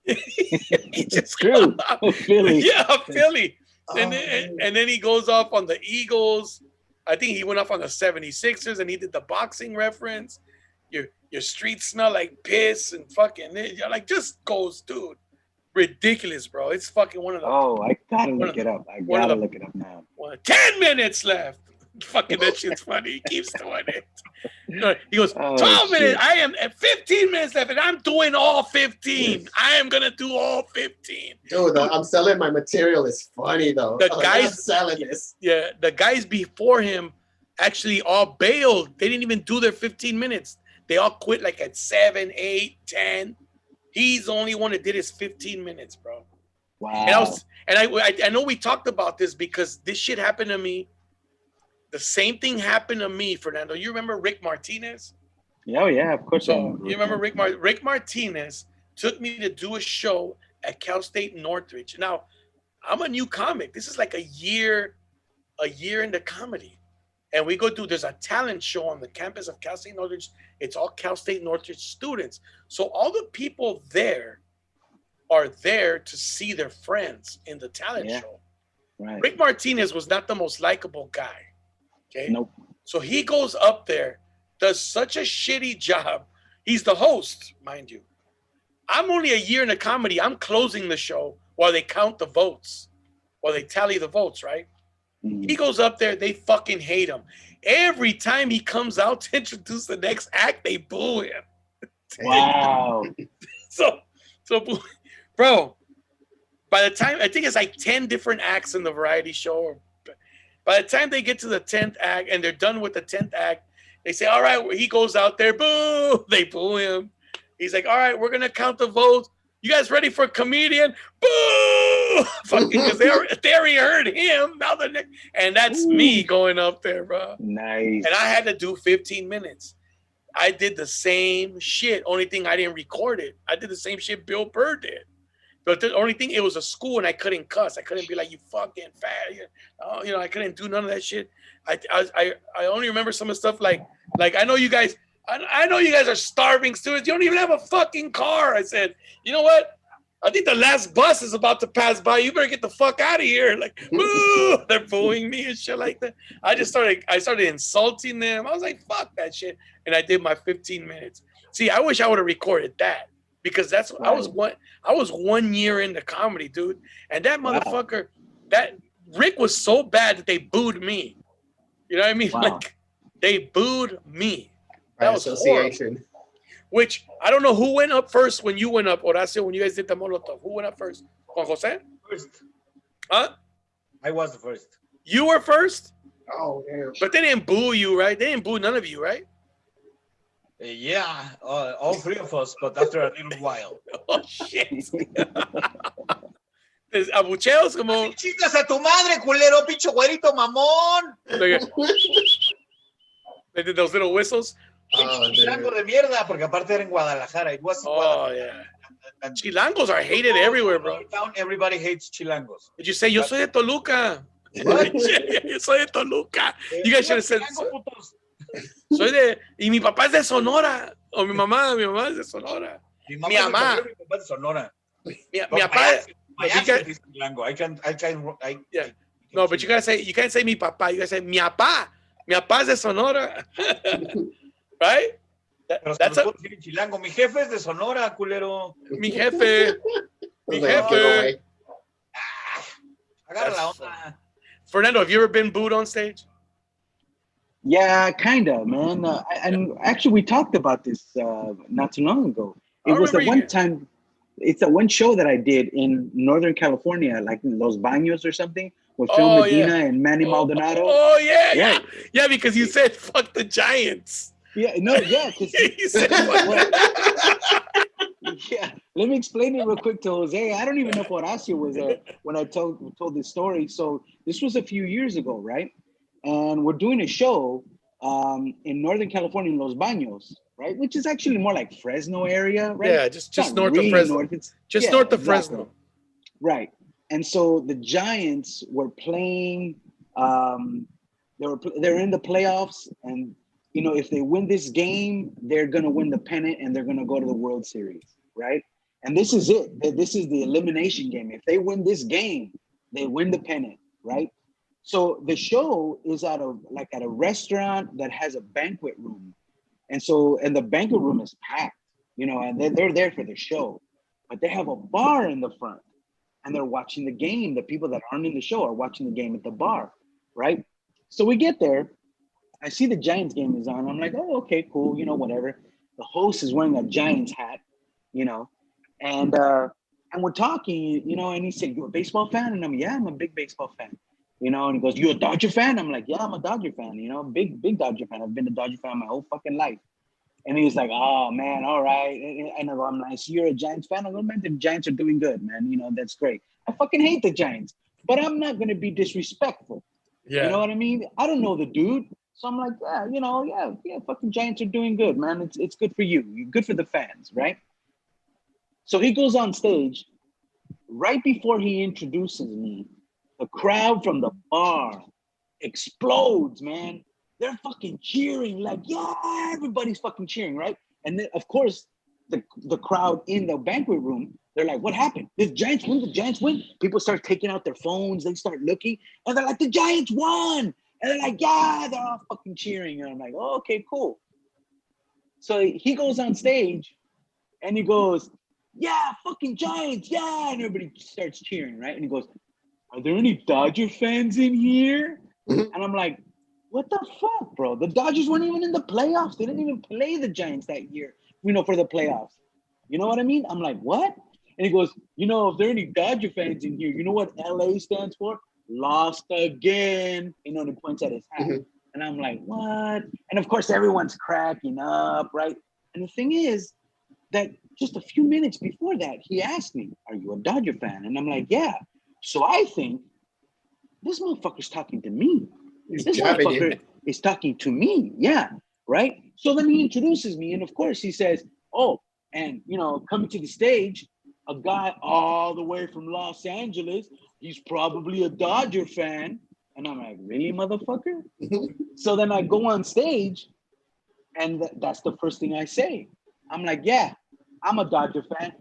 He just true. Philly. Yeah, Philly. And then he goes off on the Eagles. I think he went off on the 76ers and he did the boxing reference. Your streets smell like piss and fucking like just goes, dude. Ridiculous, bro. It's fucking one of the. Oh, I gotta look it up. I gotta look it up now. 10 minutes left. Fucking that shit's funny. He keeps doing it. He goes, 12 minutes. I am at 15 minutes left, and I'm doing all 15. I am gonna do all 15. Dude, I'm selling my material is funny though. The guys selling this. Yeah, the guys before him actually all bailed. They didn't even do their 15 minutes. They all quit like at 7, 8, 10. He's the only one that did his 15 minutes, bro. Wow. And I know we talked about this because this shit happened to me. The same thing happened to me, Fernando. You remember Rick Martinez? Oh, yeah, of course. So you remember Rick Martinez took me to do a show at Cal State Northridge. Now, I'm a new comic. This is like a year into comedy. And we go there's a talent show on the campus of Cal State Northridge. It's all Cal State Northridge students. So all the people there are there to see their friends in the talent show. Right. Rick Martinez was not the most likable guy. Okay. Nope. So he goes up there, does such a shitty job. He's the host, mind you. I'm only a year into comedy. I'm closing the show while they count the votes, while they tally the votes, right? Mm-hmm. He goes up there, they fucking hate him. Every time he comes out to introduce the next act, they boo him. Wow. so, bro, by the time, I think it's like 10 different acts in the variety show. By the time they get to the 10th act and they're done with the 10th act, they say, all right, he goes out there, boo, they boo him. He's like, all right, we're going to count the votes. You guys ready for a comedian? Boo! Fucking, because they already heard him. Now and that's me going up there, bro. Nice. And I had to do 15 minutes. I did the same shit. Only thing I didn't record it. I did the same shit Bill Burr did. But the only thing, it was a school and I couldn't cuss. I couldn't be like, you fucking fat. I couldn't do none of that shit. I only remember some of the stuff like I know you guys are starving students. You don't even have a fucking car. I said, you know what? I think the last bus is about to pass by. You better get the fuck out of here. Like, boo! They're booing me and shit like that. I started insulting them. I was like, fuck that shit. And I did my 15 minutes. See, I wish I would have recorded that. because that's I was one year into comedy, dude, and that motherfucker, that Rick was so bad that they booed me. You know what I mean? Wow. Like they booed me. By That was horrible. association. Which I don't know who went up first when you went up, Horacio, when you guys did the Molotov. Who went up first? Juan Jose? First. Huh? I was the first. You were first? Oh, damn. But they didn't boo you, right? They didn't boo none of you, right? Yeah, all three of us, but after a little while. Oh, shit. Abucheos como... ¡Chingas a tu madre, culero, pinche güerito mamón! They did those little whistles. Chilango de mierda, porque aparte era en Guadalajara. It was Guadalajara. Yeah. And Chilangos are hated everywhere, bro. Everybody hates chilangos. Did you say, yo soy de Toluca? Yo soy de Toluca. You guys should have said... Soy de... Y mi papá es de Sonora. O mi mamá es de Sonora. Mi mamá es de Sonora. Mi papá... No, but you can't say mi papá. You gotta say mi papá. Mi papá es de Sonora. Right? That's a chilango. Mi jefe es de Sonora, culero. Mi jefe. Mi jefe. Agarra la onda. Fernando, have you ever been booed on stage? Yeah, kind of, man. And actually, we talked about this not too long ago. It was the one time. It's the one show that I did in Northern California, like in Los Baños or something, with Phil Medina and Manny Maldonado. Oh, yeah. Yeah, because you said, fuck the Giants. Yeah, no, yeah. You said, yeah, let me explain it real quick to Jose. I don't even know if Horacio was there when I told this story. So this was a few years ago, right? And we're doing a show in Northern California in Los Baños, right? Which is actually more like Fresno area, right? Yeah, just north of Fresno. North of Fresno. Right. And so the Giants were playing, they're in the playoffs, and you know, if they win this game, they're gonna win the pennant and they're gonna go to the World Series, right? And this is it. This is the elimination game. If they win this game, they win the pennant, right? So the show is at a restaurant that has a banquet room. And the banquet room is packed, you know, and they're there for the show. But they have a bar in the front and they're watching the game. The people that aren't in the show are watching the game at the bar, right? So we get there. I see the Giants game is on. I'm like, oh, okay, cool, you know, whatever. The host is wearing a Giants hat, you know, and we're talking, you know, and he said, you a baseball fan? And I'm, yeah, I'm a big baseball fan. You know, and he goes, you a Dodger fan? I'm like, yeah, I'm a Dodger fan, you know, big Dodger fan. I've been a Dodger fan my whole fucking life. And he was like, oh, man, all right. And I'm like, so you're a Giants fan? I go, man, the Giants are doing good, man. You know, that's great. I fucking hate the Giants, but I'm not going to be disrespectful. Yeah. You know what I mean? I don't know the dude. So I'm like, yeah, you know, yeah, fucking Giants are doing good, man. It's good for you. You're good for the fans, right? So he goes on stage. Right before he introduces me, the crowd from the bar explodes, man. They're fucking cheering, like, yeah, everybody's fucking cheering, right? And then, of course, the crowd in the banquet room, they're like, what happened? Did the Giants win? The Giants win? People start taking out their phones. They start looking, and they're like, the Giants won. And they're like, yeah, they're all fucking cheering. And I'm like, oh, okay, cool. So he goes on stage, and he goes, yeah, fucking Giants, yeah. And everybody starts cheering, right? And he goes, are there any Dodger fans in here? And I'm like, what the fuck, bro? The Dodgers weren't even in the playoffs. They didn't even play the Giants that year, you know, for the playoffs. You know what I mean? I'm like, what? And he goes, you know, if there are any Dodger fans in here, you know what LA stands for? Lost again. You know, and he points at his hat. And I'm like, what? And of course, everyone's cracking up, right? And the thing is that just a few minutes before that, he asked me, are you a Dodger fan? And I'm like, yeah. So I think this motherfucker's talking to me. This motherfucker is talking to me. Yeah, right? So then he introduces me. And of course, he says, oh, and, you know, coming to the stage, a guy all the way from Los Angeles, he's probably a Dodger fan. And I'm like, really, motherfucker? So then I go on stage, and that's the first thing I say. I'm like, yeah, I'm a Dodger fan.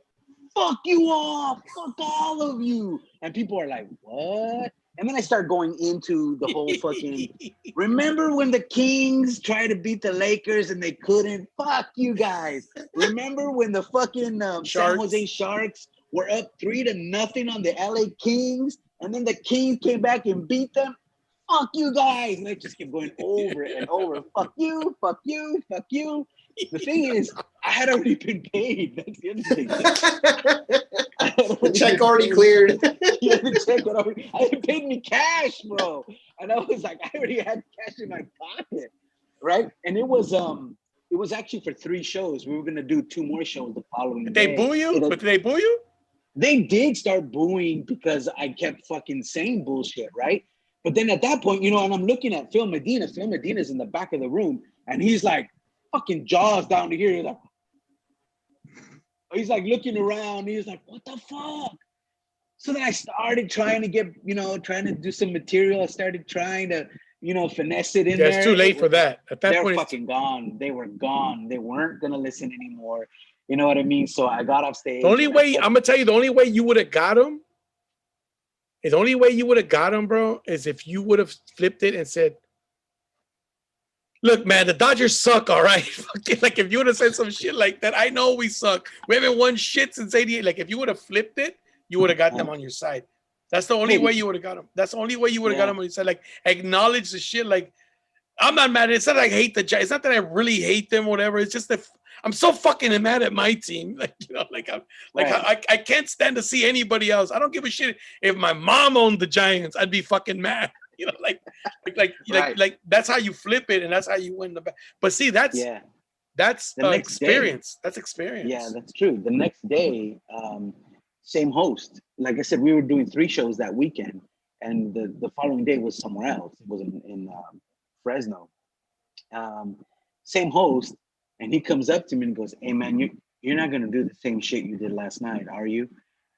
Fuck you all. Fuck all of you. And people are like, what? And then I start going into the whole fucking, remember when the Kings tried to beat the Lakers and they couldn't? Fuck you guys. Remember when the fucking San Jose Sharks were up 3-0 on the LA Kings, and then the Kings came back and beat them? Fuck you guys. And I just kept going over and over. Fuck you, fuck you, fuck you. The thing is, I had already been paid. That's the other thing. The check already cleared. Yeah, the check already. I had paid me cash, bro. And I was like, I already had cash in my pocket, right? And it was actually for 3 shows. We were gonna do 2 more shows the following day. Did they boo you? But did they boo you? They did start booing because I kept fucking saying bullshit, right? But then at that point, you know, and I'm looking at Phil Medina. Phil Medina's in the back of the room, and he's like, fucking jaws down to here. He's like looking around. He's like, what the fuck? So then I started trying to get, you know, trying to do some material. I started trying to, you know, finesse it in there. It's too late for that. At that point, point, they're fucking gone. They were gone. They weren't gonna listen anymore. You know what I mean? So I got off stage. The only way I'm gonna tell you, the only way you would have got him, bro, is if you would have flipped it and said, look, man, the Dodgers suck, all right? Like, if you would have said some shit like that, I know we suck. We haven't won shit since 88. Like, if you would have flipped it, you would have got them on your side. That's the only way you would have got them. That's the only way you would have got them on your side. Like, acknowledge the shit. Like, I'm not mad. It's not like I hate the Giants. It's not that I really hate them or whatever. It's just that I'm so fucking mad at my team. Like, you know, like, I can't stand to see anybody else. I don't give a shit if my mom owned the Giants. I'd be fucking mad. You know, like that's how you flip it, and that's how you win the battle. But see, that's experience. That's experience. Yeah, that's true. The next day, same host. Like I said, we were doing 3 shows that weekend, and the following day was somewhere else. It was in Fresno. Same host, and he comes up to me and goes, "Hey man, you're not gonna do the same shit you did last night, are you?"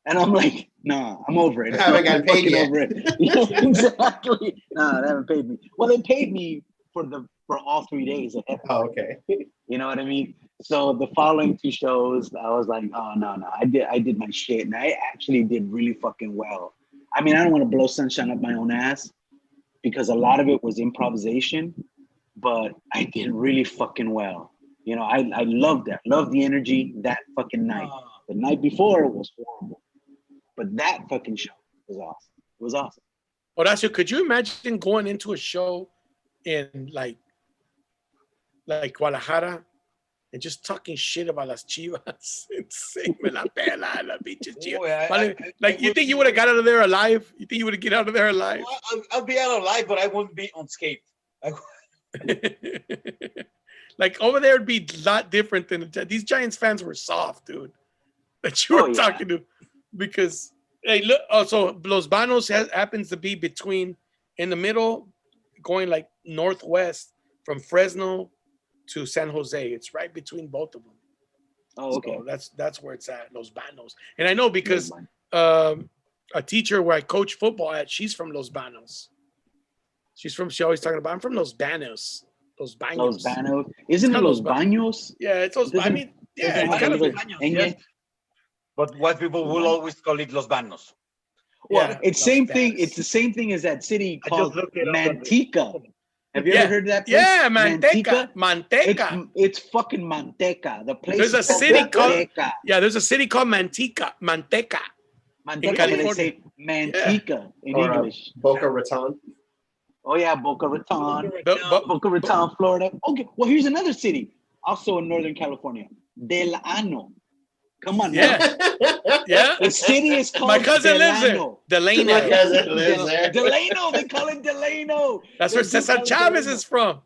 And I'm like, nah, I'm over it. I haven't got paid yet. Over it. Yeah, exactly. Nah, they haven't paid me. Well, they paid me for all 3 days. Oh, okay. You know what I mean? So the following 2 shows, I was like, oh no, I did my shit, and I actually did really fucking well. I mean, I don't want to blow sunshine up my own ass because a lot of it was improvisation, but I did really fucking well. You know, I loved that. Loved the energy that fucking night. The night before was horrible. But that fucking show was awesome. It was awesome. Horacio, could you imagine going into a show in like Guadalajara and just talking shit about las Chivas? Insane, me la pela, la pinche Chivas. Like, you think you would have got out of there alive? You think you would have get out of there alive? Well, I'll be out alive, but I won't be unscathed. Like, over there, it'd be a lot different than these Giants fans were soft, dude. That you were talking to, because hey, look. Also, Los Banos happens to be in the middle, going like northwest from Fresno to San Jose. It's right between both of them. Oh, okay. So that's where it's at, Los Banos. And I know because a teacher where I coach football at, she's from Los Banos. She always talking about, I'm from Los Banos. Los Banos. Los Banos. Isn't it Los Banos? Yeah, it's Los. I mean, yeah, it's kind of yes. But white people will always call it Los Banos. Well, it's same thing. It's the same thing as that city called Manteca. Have you ever heard of that place? Yeah, Manteca. It's fucking Manteca. The place. There's a city called there's a city called Manteca. Manteca, they say Manteca in English. Boca Raton. Oh yeah, Boca Raton. Boca Raton, Florida. Okay, well here's another city, also in Northern California, Del Ano. Come on, yeah. The city is called. My cousin lives there. Delano. My cousin lives there. Delano. They call it Delano. That's where Cesar Chavez is from.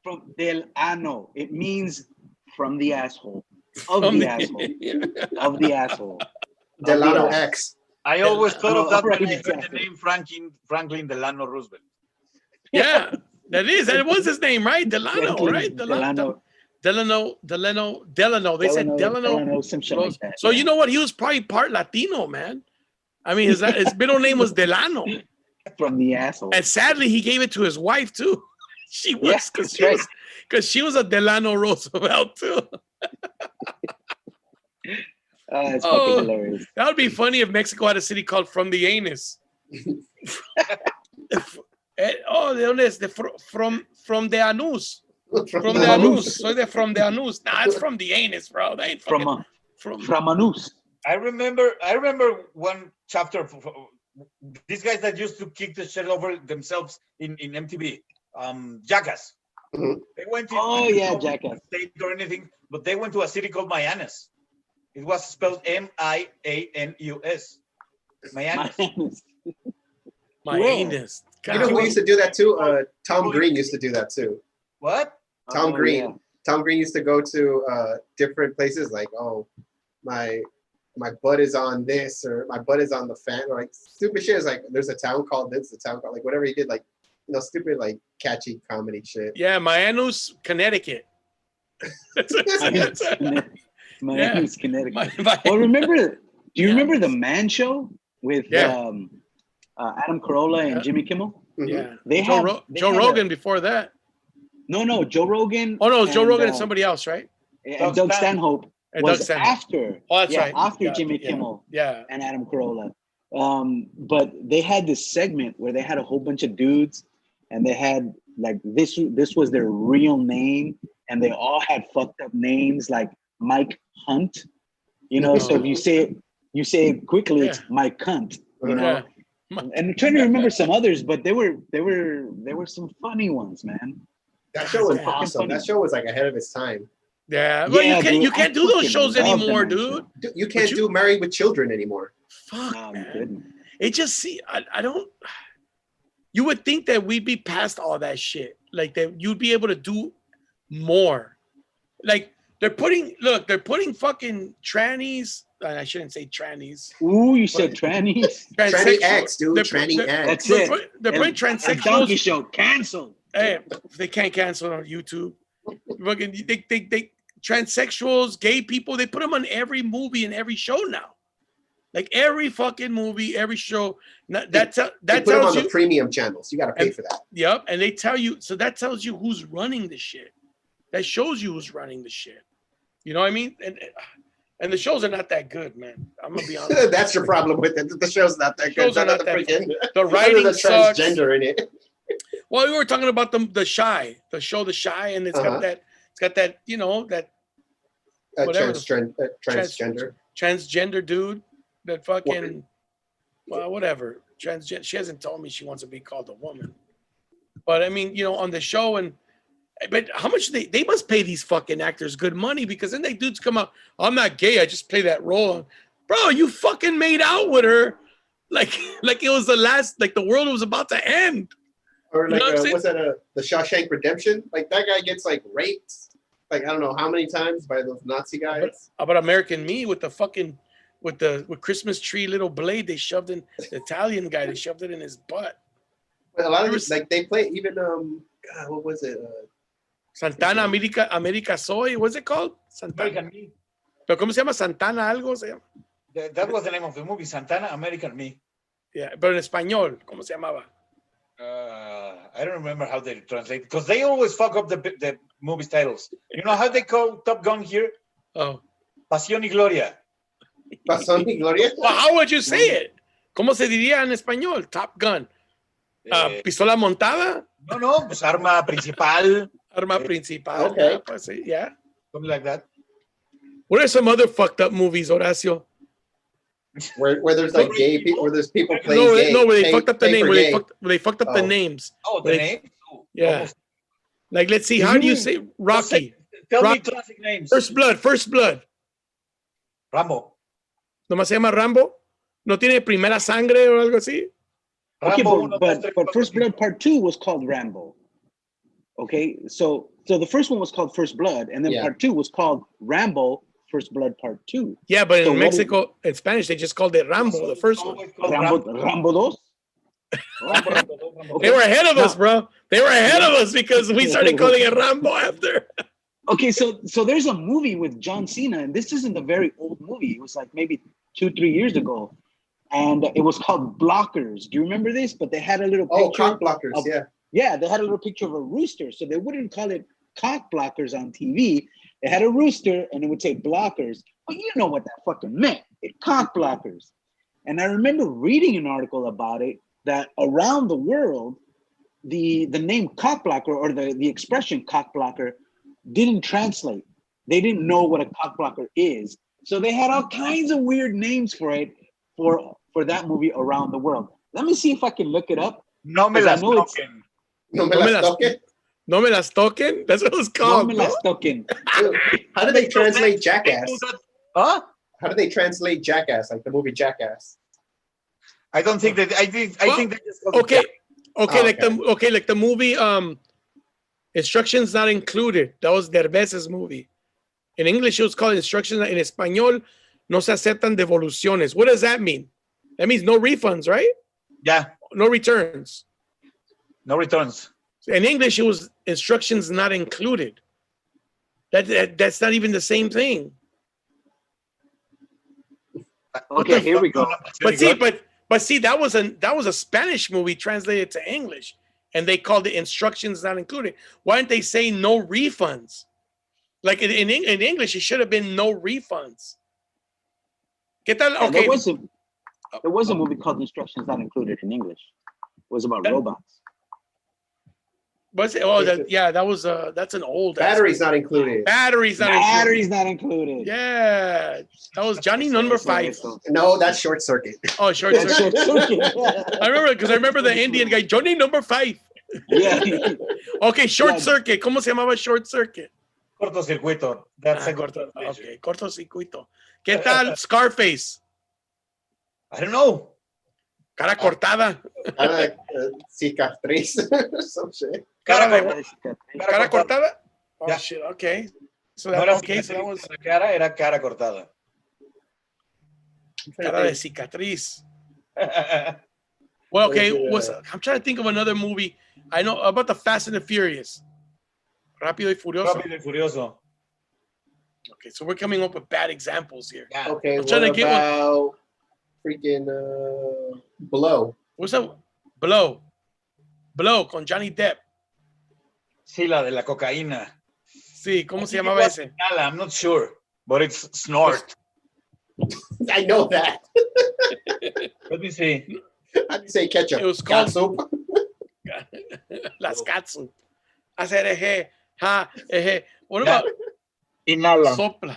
From Del Ano. It means from the asshole. Of the asshole. Of the asshole. Delano X. I always thought of that when I heard the name Franklin Delano Roosevelt. Yeah, that is. That was his name, right? Delano, right? Delano. They said Delano. Like that, so you know what? He was probably part Latino, man. I mean, his middle name was Delano. From the asshole. And sadly, he gave it to his wife too. She was because she was a Delano Roosevelt too. It's fucking hilarious. That would be funny if Mexico had a city called From the Anus. Oh, ¿de dónde es? From the anus. From the anus. Soy de from the anus. Nah, it's from the anus, bro. They ain't fucking from anus. I remember one chapter. These guys that used to kick the shit over themselves in MTV, Jackass. Mhm. They went to Jackass. state or anything, but they went to a city called Mianus. It was spelled M-I-A-N-U-S. Mianus. my anus. You know who used to do that too? Tom Green used to do that too. What? Tom Green. Yeah. Tom Green used to go to different places like, oh, my butt is on this, or my butt is on the fan, or like stupid shit. Is like, there's a town called this, a town called, like, whatever he did, like, stupid, like, catchy comedy shit. Yeah, Mianus, Connecticut. Mianus, Connecticut. Well, do you remember the Man Show with Adam Carolla and Jimmy Kimmel? Yeah. They Joe Rogan before that. No, Joe Rogan. Oh no, Joe Rogan and somebody else, right? And Doug Stanhope was after. Oh, that's right. After Jimmy Kimmel. Yeah. And Adam Carolla. But they had this segment where they had a whole bunch of dudes, and they had like this was their real name, and they all had fucked up names like Mike Hunt. So if you say it quickly, it's Mike Cunt. Yeah. And I'm trying to remember some others, but there were some funny ones, man. That show was awesome. That show was like ahead of its time. Yeah, well, you can't do those shows anymore, dude. You can't do Married with Children anymore. Fuck, man. It just I don't. You would think that we'd be past all that shit, like that you'd be able to do more. Like they're putting fucking trannies. I shouldn't say trannies. Ooh, you said trannies. Tranny X, dude. Tranny X. That's it. They're putting transsexuals. Donkey Show canceled. Hey, they can't cancel it on YouTube. Fucking they transsexuals, gay people. They put them on every movie and every show now. Like every fucking movie, every show. That they put them on the premium channels. You got to pay for that. Yep, and they tell you. So that tells you who's running the shit. That shows you who's running the shit. You know what I mean? And the shows are not that good, man. I'm gonna be honest. That's your problem with it. The show's not that good. The writing sucks. Transgender in it. Well, we were talking about the Shy, the show The Shy, and it's got that that whatever transgender dude that fucking whatever transgender. She hasn't told me she wants to be called a woman, but I mean, on the show but how much they must pay these fucking actors good money, because then they dudes come out, I'm not gay, I just play that role. Bro, you fucking made out with her like it was the world was about to end. Or like what's that? The Shawshank Redemption? Like that guy gets like raped, like I don't know how many times by those Nazi guys. How about American Me with the fucking with Christmas tree little blade they shoved in the Italian guy? They shoved it in his butt. But a lot of these, like they play even God, what was it? Santana America Soy. What's it called? Santana. American Me. Pero ¿cómo se llama? Santana algo se llama. That was the name of the movie, Santana American Me. Yeah, pero en español, ¿cómo se llamaba? I don't remember how they translate, because they always fuck up the movie titles. You know how they call Top Gun here? Oh, Pasión y Gloria. Pasión y Gloria. Well, how would you say it? ¿Cómo se diría en español? Top Gun. Pistola montada. No, pues arma principal. Arma principal. Okay. Yeah. Something like that. What are some other fucked up movies, Horacio? Where there's like gay people, where there's people playing gay. No, where they fucked up the name. Where they fucked up the names. Oh, the names? Yeah. Almost. Like, let's see. How do you say Rocky? Tell me classic names. First Blood. Rambo. ¿Nomás se llama Rambo? ¿No tiene Primera Sangre o algo así? Okay, Rambo, but First Blood Part 2 was called Rambo. Okay, so the first one was called First Blood, and then Part 2 was called Rambo First Blood Part 2. Yeah, but in Mexico, in Spanish, they just called it Rambo, the first one. Rambo 2? They were ahead of us, bro. They were ahead of us because we started calling it Rambo after. Okay, so there's a movie with John Cena, and this isn't a very old movie. It was like maybe 2-3 years ago, and it was called Blockers. Do you remember this? But they had a little picture. Cock Blockers, Yeah, they had a little picture of a rooster, so they wouldn't call it Cock Blockers on TV. They had a rooster, and it would say Blockers. But you know what that fucking meant. It Cock Blockers. And I remember reading an article about it, that around the world, the name cock blocker or the expression cock blocker didn't translate. They didn't know what a cock blocker is. So they had all kinds of weird names for it for that movie around the world. Let me see if I can look it up. No me 'cause I las know it's- toquen. No me No me las las- toquen. No me las toquen. That's what it's No called. me No, las toquen. How do they Makes no translate sense. Jackass? They do that- Huh? How do they translate Jackass, like the movie Jackass? I don't think that. I think they just call it Okay, Jack. okay, Oh, like the movie. Instructions not included. That was Derbez's movie. In English, it was called Instructions. In español, no se aceptan devoluciones. What does that mean? That means no refunds, right? Yeah, No returns. no returns. In English, it was instructions not included. That's not even the same thing. Okay, here we go. But see, that was a Spanish movie translated to English, and they called it instructions not included. Why didn't they say no refunds? Like in English, it should have been no refunds. ¿Qué tal? Yeah, Okay. there was a movie called Instructions Not Included in English. It was about robots. That was that's an old Batteries not included. Batteries not Batteries not included. included. Yeah, that was Johnny number 5. No, that's Short Circuit. Oh, short That's circuit. Short Circuit. I remember the Indian guy, Johnny number 5. Yeah. Okay, short Yeah. circuit. ¿Cómo se llamaba short circuit? Cortocircuito. That's a good Okay, cortocircuito. ¿Qué tal Scarface? I don't know. Cara cortada. Cicatriz. Some shit. Cara cortada? Oh Yeah. shit. Okay. So No that, era okay, so that cicatriz was en la cara, era cara cortada. cara de cicatriz. Well, okay. I'm trying to think of another movie. I know about the Fast and the Furious. Rápido y Furioso. Rápido y Furioso. Okay, so we're coming up with bad examples here. Yeah. Okay, I'm what trying to get one. about freaking Blow? What's that? Blow con Johnny Depp. Sí, la de la cocaína. Sí, ¿cómo I se think llamaba it was ese? Inhala, I'm not sure, but it's snort. I know that. Let me see. How do you say ketchup? It was called- Catsup? Las Katsu. Hacer eje, ha, eje. What Yeah. about Inhala. sopla?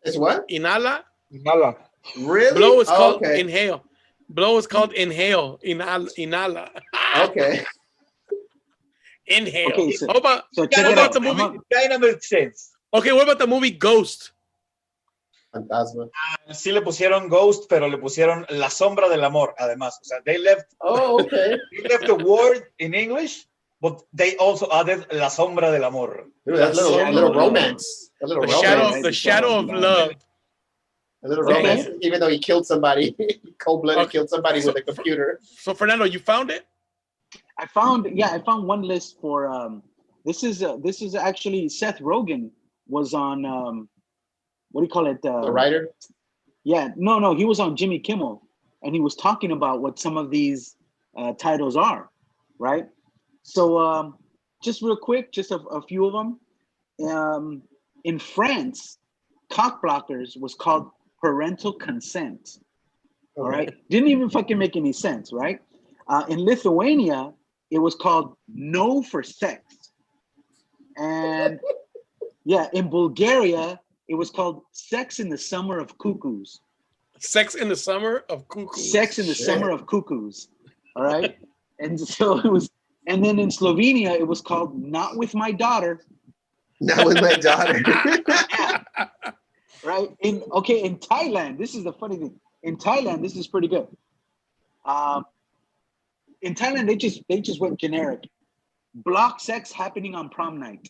It's what? Inhala. Inhala. Really? Blow is called okay. inhale. Blow is called inhale. Inhala. Okay. Inhale. Okay, so- How about So check what it about out. the movie? Kind of makes sense. Okay, what about the movie Ghost? Fantasma. Sí le pusieron Ghost, pero le pusieron La Sombra del Amor, además. O sea, they left Oh, okay. the word in English, but they also added La Sombra del Amor. Dude, that's a little, Shadow little of romance. A little The romance. shadow of love. A little Okay. romance. Even though he killed somebody, cold-blooded Okay. killed somebody with a computer. So Fernando, you found it? I found one list for this is actually Seth Rogen was on what do you call it? The writer? Yeah, no, he was on Jimmy Kimmel and he was talking about what some of these titles are, right? So just real quick, just a few of them. In France, cock blockers was called parental consent. All right, didn't even fucking make any sense, right? In Lithuania, it was called no for sex, and yeah, in Bulgaria, it was called sex in the summer of cuckoos. Sex in the Summer of Cuckoos. Sex in the summer of cuckoos. All right, and so it was. And then in Slovenia, it was called not with my daughter. Not with my daughter. Right? In Thailand, this is the funny thing. In Thailand, this is pretty good. In Thailand, they just went generic. Block sex happening on prom night.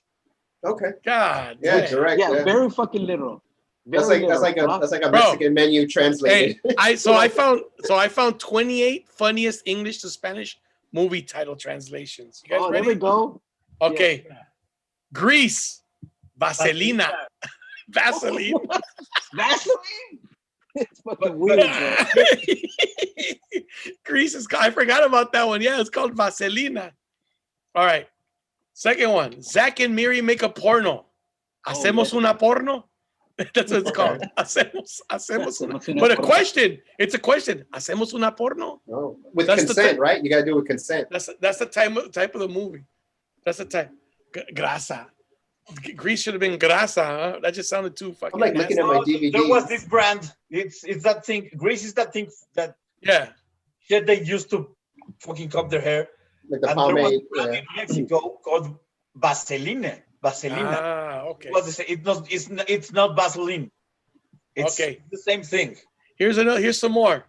Okay. God. Yeah, damn. direct. Yeah, Yeah. very fucking literal. That's Very like literal. that's like a Bro. Mexican menu translated. Hey, I found 28 funniest English to Spanish movie title translations. You guys Oh, there we ready? go. Okay. Grease. Vaselina. Vaseline. Vaseline. It's fucking weird, bro. Grease is I forgot about that one. Yeah, it's called Vaselina. All right. Second one. Zach and Miri make a porno. Hacemos una porno? That's what it's called. But a question. It's a question. Hacemos una porno? No. With That's consent, right? You gotta do it with consent. That's the type of the movie. That's the type. Grasa. Grease should have been grasa, huh? That just sounded too fucking. I'm like looking at my DVD. There was this brand. It's that thing. Grease is that thing that shit they used to fucking cut their hair. Like the and there was pomade. a brand in Mexico called Vaseline. Vaselina. Ah, okay. It's not Vaseline. It's the same thing. Here's some more.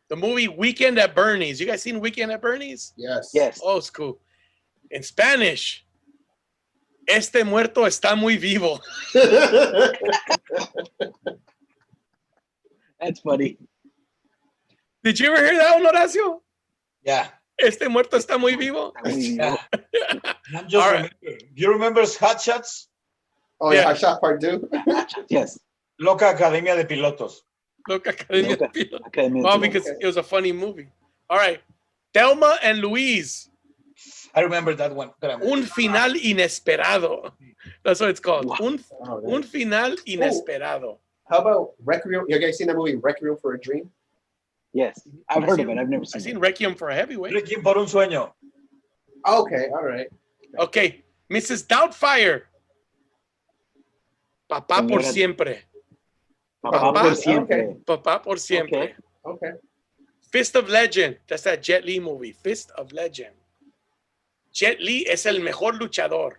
The movie Weekend at Bernie's. You guys seen Weekend at Bernie's? Yes. Yes. Oh, it's cool. In Spanish, este muerto está muy vivo. That's funny. Did you ever hear that one, Horacio? Yeah. Este muerto está muy vivo. Yeah. I'm just remembering. Do you remember Hot Shots? Oh yeah, Hot Shot Part 2. Yes. Loca Academia de Pilotos. Loca Academia de Pilotos. Well, because it was a funny movie. All right. Thelma and Louise. I remember that one. Un final inesperado. That's what it's called. Un final inesperado. How about Requiem? You guys seen that movie Requiem for a Dream? Yes. I've heard of it. I've never seen it. I've seen Requiem for a Heavyweight. Requiem por un sueño. Okay, all right. Okay. Mrs. Doubtfire. Papá por siempre. Papá por siempre. Okay. Papá por siempre. Okay. Fist of Legend. That's that Jet Li movie. Fist of Legend. Jet Li es el mejor luchador.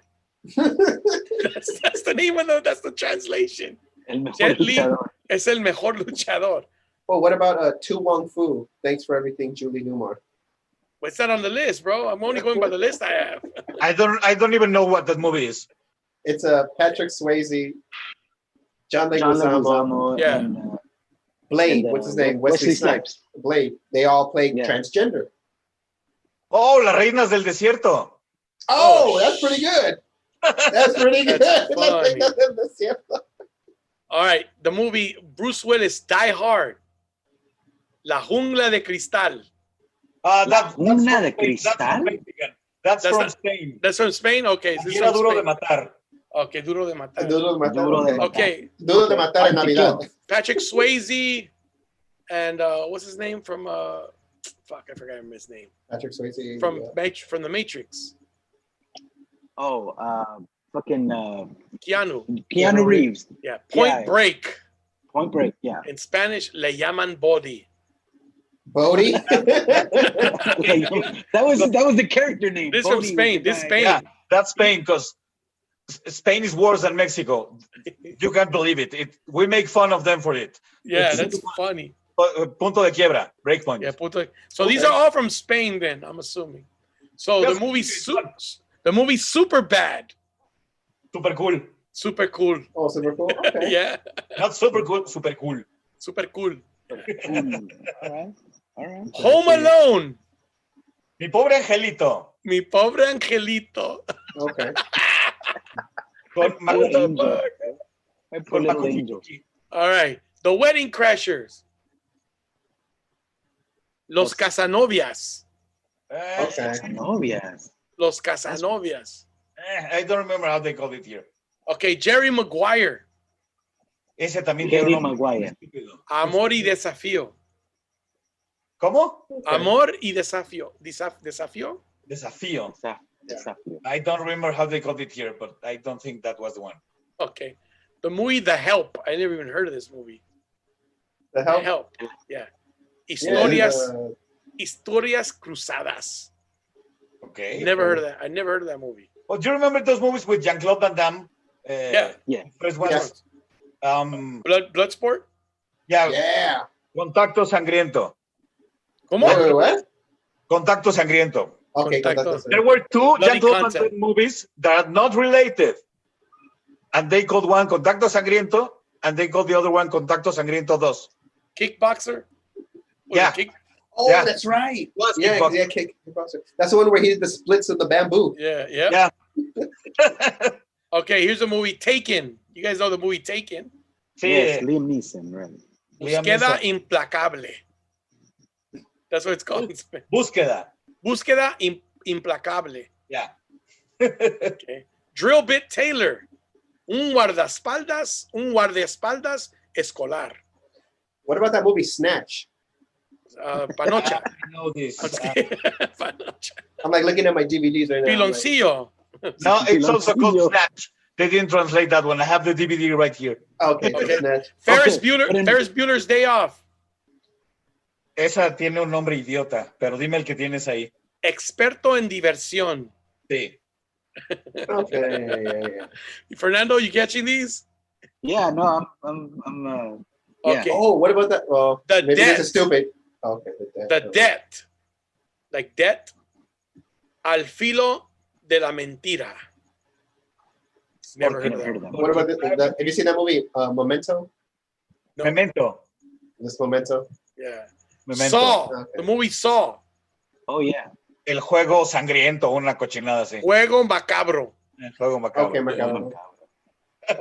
That's the name of that's the translation. El mejor Jet Li luchador. es el mejor luchador. Well, what about Tu Wong Fu? Thanks for everything, Julie Newmar. What's that on the list, bro? I'm only going by the list I have. I don't even know what that movie is. It's Patrick Swayze, John Leguizamo, and, Blade. What's his name? Wesley Snipes. Blade. They all play transgender. Oh, Las Reinas del Desierto. Oh, that's pretty good. That's pretty good. All right, the movie Bruce Willis, Die Hard. La Jungla de Cristal. That's Jungla de Cristal? That's from Spain. That's from Spain? Okay. Aquí era Duro de Matar. Okay, Duro de Matar. Duro de Matar. Okay. Duro de Matar en Navidad. Patrick Swayze and what's his name from fuck, I forgot his name. Patrick Swayze from the Matrix. Oh, fucking Keanu Reeves. Yeah. Point Break. Point Break, yeah. In Spanish, le llaman Body. Bodhi? that was the character name. This is from Spain. This is Spain. Yeah, that's Spain because Spain is worse than Mexico. You can't believe it. We make fun of them for it. Yeah, that's funny. Punto de quiebra, break point. Yeah, so these are all from Spain then, I'm assuming. So the movie Super Bad. Super cool. Super cool. Oh, super cool? Okay. Yeah. Not super cool, super cool. Super cool. All right. Home Alone. Mi pobre angelito. Mi pobre angelito. Okay. All right. The Wedding Crashers. Los Casanovias. Okay. Los Casanovias. I don't remember how they called it here. Okay, Jerry Maguire. Ese también Jerry Maguire. Amor y Desafío. ¿Cómo? Okay. Amor y Desafío. ¿Desafío? Desafío. Desafío. I don't remember how they called it here, but I don't think that was the one. Okay. The movie The Help. I never even heard of this movie. The Help? Yeah. Historias Cruzadas. Okay. Never heard of that. I never heard of that movie. Oh, do you remember those movies with Jean-Claude Van Damme? Yeah. First one. Yes. Bloodsport? Yeah. Contacto Sangriento. ¿Cómo? Wait, what? Contacto Sangriento. Okay. There were two Bloody Jean-Claude Van concept. Damme movies that are not related. And they called one Contacto Sangriento, and they called the other one Contacto Sangriento 2. Kickboxer? Yeah. Oh, Yeah. that's right. Was Yeah, Kickboxer. Kickboxer. That's the one where he did the splits of the bamboo. Yeah. Okay, here's a movie, Taken. You guys know the movie Taken? Sí. Yes, Liam Neeson, right. Búsqueda Implacable. That's what it's called in Spanish. Búsqueda. Búsqueda Implacable. Yeah. Okay. Drill Bit Taylor. un guardaespaldas escolar. What about that movie Snatch? Panocha. I know this. Panocha. I'm like looking at my DVDs right now. Piloncillo. No, it's also called Snatch. They didn't translate that one. I have the DVD right here. Okay, Okay. Snatch. Ferris Okay, Bueller. but in- Ferris Bueller's Day Off. Esa tiene un nombre idiota, pero dime el que tienes ahí. Experto en diversión. Sí. Okay, yeah. Fernando, you catching these? Yeah, no, I'm yeah. Okay. Oh, what about that? Well, The maybe debt. this is stupid. Okay, The debt. Like debt. Al filo de la mentira. Never heard of that. What about have you seen that movie, Memento? No. Memento. This Memento? Yeah. Memento. Saw. Okay. The movie Saw. Oh yeah. El juego sangriento, una cochinada así. Juego macabro. El juego macabro. Okay, Macabro.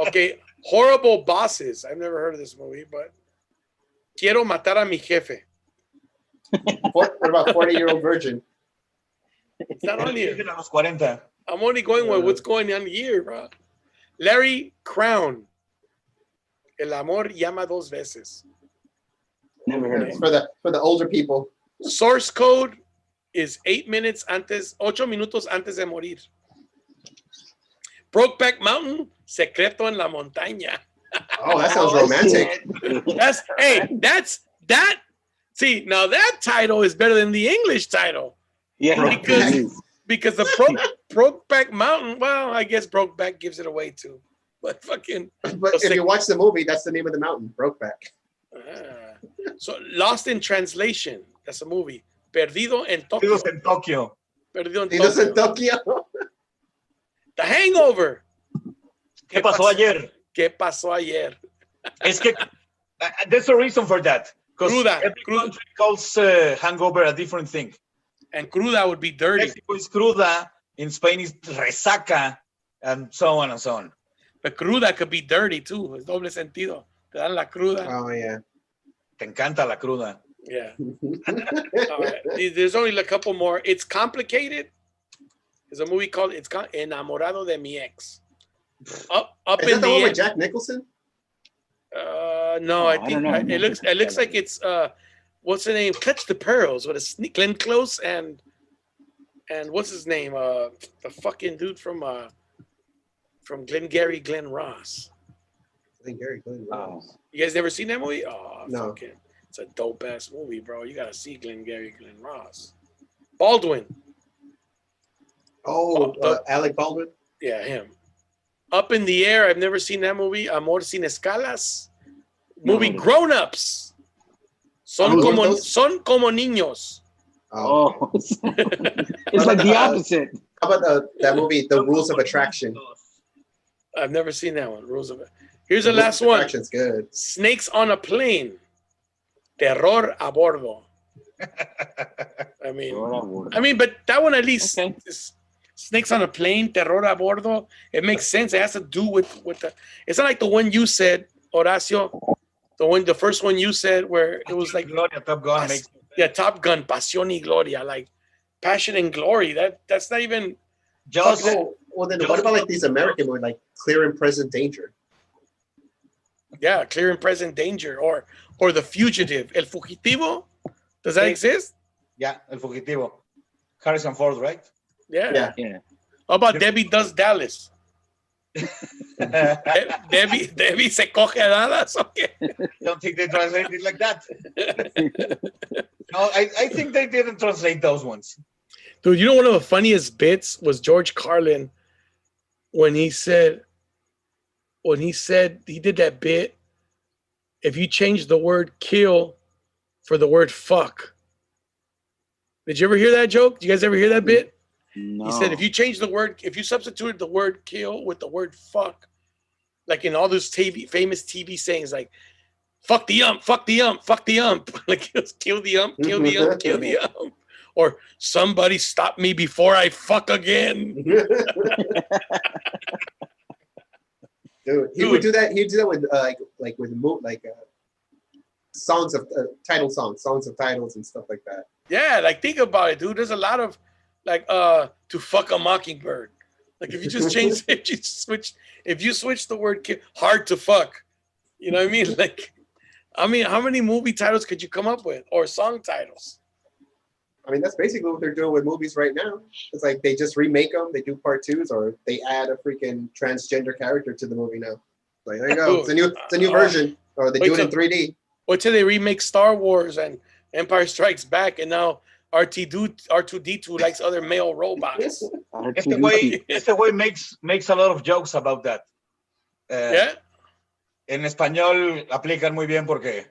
Okay. Horrible Bosses. I've never heard of this movie, but Quiero matar a mi jefe. What about 40-Year-Old Virgin? It's not on here. A los 40. I'm only going with what's going on here, bro. Larry Crown. El amor llama dos veces. Never heard of It's him. for the older people. Source code is 8 minutos antes de morir. Brokeback Mountain, secreto en la montaña. Oh, that sounds romantic. See, now that title is better than the English title. Yeah, Because the Brokeback Mountain, well, I guess Brokeback gives it away too. But fucking. But if you watch the movie, that's the name of the mountain, Brokeback. So Lost in Translation, that's a movie. Perdido en Tokio. Perdidos en Tokio. Perdido en He lives in Tokio. Tokyo. The Hangover. ¿Qué pasó ayer? ¿Qué pasó ayer? Es que there's a reason for that. Because Cruda. every country calls hangover a different thing. And cruda would be dirty. Mexico is cruda. In Spain is resaca. And so on and so on. But cruda could be dirty too. Es doble sentido. Te dan la cruda. Oh, yeah. Te encanta la cruda. Yeah. All right. There's only a couple more. It's Complicated. There's a movie called Enamorado de mi ex. Up Is in that the one the with Jack Nicholson? no, I think don't know. it looks like it's what's the name? Catch the Pearls with a Glenn Close and what's his name? The fucking dude from Glengarry Glen Ross. I think Gary Glenn. You guys never seen that movie? Oh, No. fucking, it's a dope ass movie, bro. You gotta see Glengarry Glen Ross. Baldwin. Oh, Alec Baldwin? Yeah, him. Up in the Air. I've never seen that movie. Amor sin escalas. Movie No. Grown Ups. Son como niños. Oh, it's like the opposite. How about that movie, The Rules of Attraction? I've never seen that one. Rules of it. Here's the Rules last of one. Attraction's good. Snakes on a Plane. Terror a bordo. I mean, but that one at least Okay. is Snakes on a Plane, Terror a bordo. It makes sense. It has to do with the. It's not like the one you said, Horacio. The first one you said, where it was like Gloria, Top Gun makes Top Gun, Pasión y Gloria, like passion and glory. That's not even. just Oh, well, then what about like these American movies, like Clear and Present Danger? Yeah, Clear and Present Danger, or The Fugitive, El Fugitivo. Does that exist? yeah, El Fugitivo. Harrison Ford, right? Yeah. Yeah. How about Debbie Does Dallas? Debbie se coge a Dallas. Okay. Don't think they translate it like that. No, I think they didn't translate those ones. Dude, you know one of the funniest bits was George Carlin when he said he did that bit. If you change the word kill for the word fuck. Did you ever hear that joke? Did you guys ever hear that bit? No. He said if you substituted the word kill with the word fuck, like in all those famous TV sayings, like fuck the ump, fuck the ump, fuck the ump, like kill the ump, kill the ump, kill the ump, or somebody stop me before I fuck again. Dude, he would do that. He'd do that with songs of songs of titles and stuff like that. Yeah, like think about it, dude. There's a lot of like To Fuck a Mockingbird. Like if you just change, if you switch the word hard to fuck, you know what I mean? Like, I mean, how many movie titles could you come up with, or song titles? I mean, that's basically what they're doing with movies right now. It's like they just remake them, they do part twos, or they add a freaking transgender character to the movie now. Like, there you go. It's a new version, or they do it in 3D. Wait till they remake Star Wars and Empire Strikes Back, and now R2D2 likes other male robots. Este way makes a lot of jokes about that. Yeah. En español aplican muy bien porque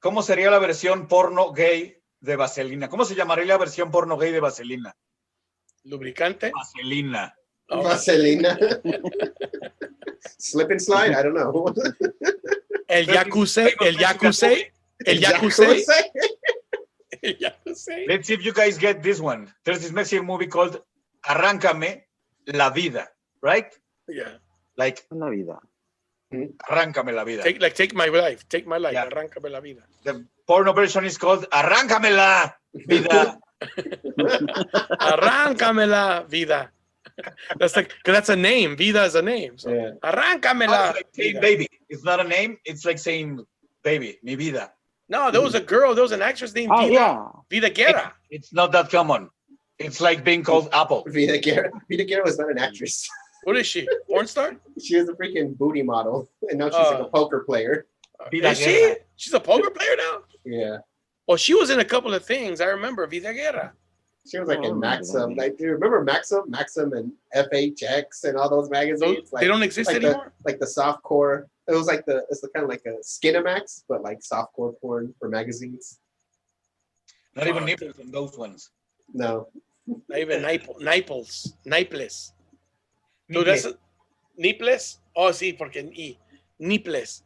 ¿cómo sería la versión porno gay de Vaselina? ¿Cómo se llamaría la versión porno gay de Vaselina? Lubricante. Vaselina. Oh. Vaselina. Slip and slide? I don't know. El Yakuza. El Yakuza. El Yakuza. El Yakuza. Let's see if you guys get this one. There's this Mexican movie called Arráncame la vida, right? Yeah. Like La vida. Arráncame la vida. Take my life. Take my life. Yeah. Arráncame la vida. The porno version is called Arráncame la vida. Arráncame la vida. That's like, because that's a name. Vida is a name. So. Yeah. Arráncame la It's like saying vida. baby. It's not a name. It's like saying baby, mi vida. No, there was a girl. There was an actress named Oh, yeah. Vida Guerra. It's not that common. It's like being called Apple. Vida Guerra. Vida Guerra was not an actress. What is she? Porn star? She was a freaking booty model, and now she's like a poker player. Vida Is she? Guerra. She's a poker player now? Yeah. Oh, she was in a couple of things. I remember Vida Guerra. She was like Oh, in Maxim. that. Like, do you remember Maxim? Maxim and FHX and all those magazines? They don't exist like anymore? Like the softcore. It was like it's kind of like a Skinamax, but like softcore porn for magazines. Not even nipples on those ones. No. Not even Naples. No, that's Niples. Oh, sí, porque I. Niples.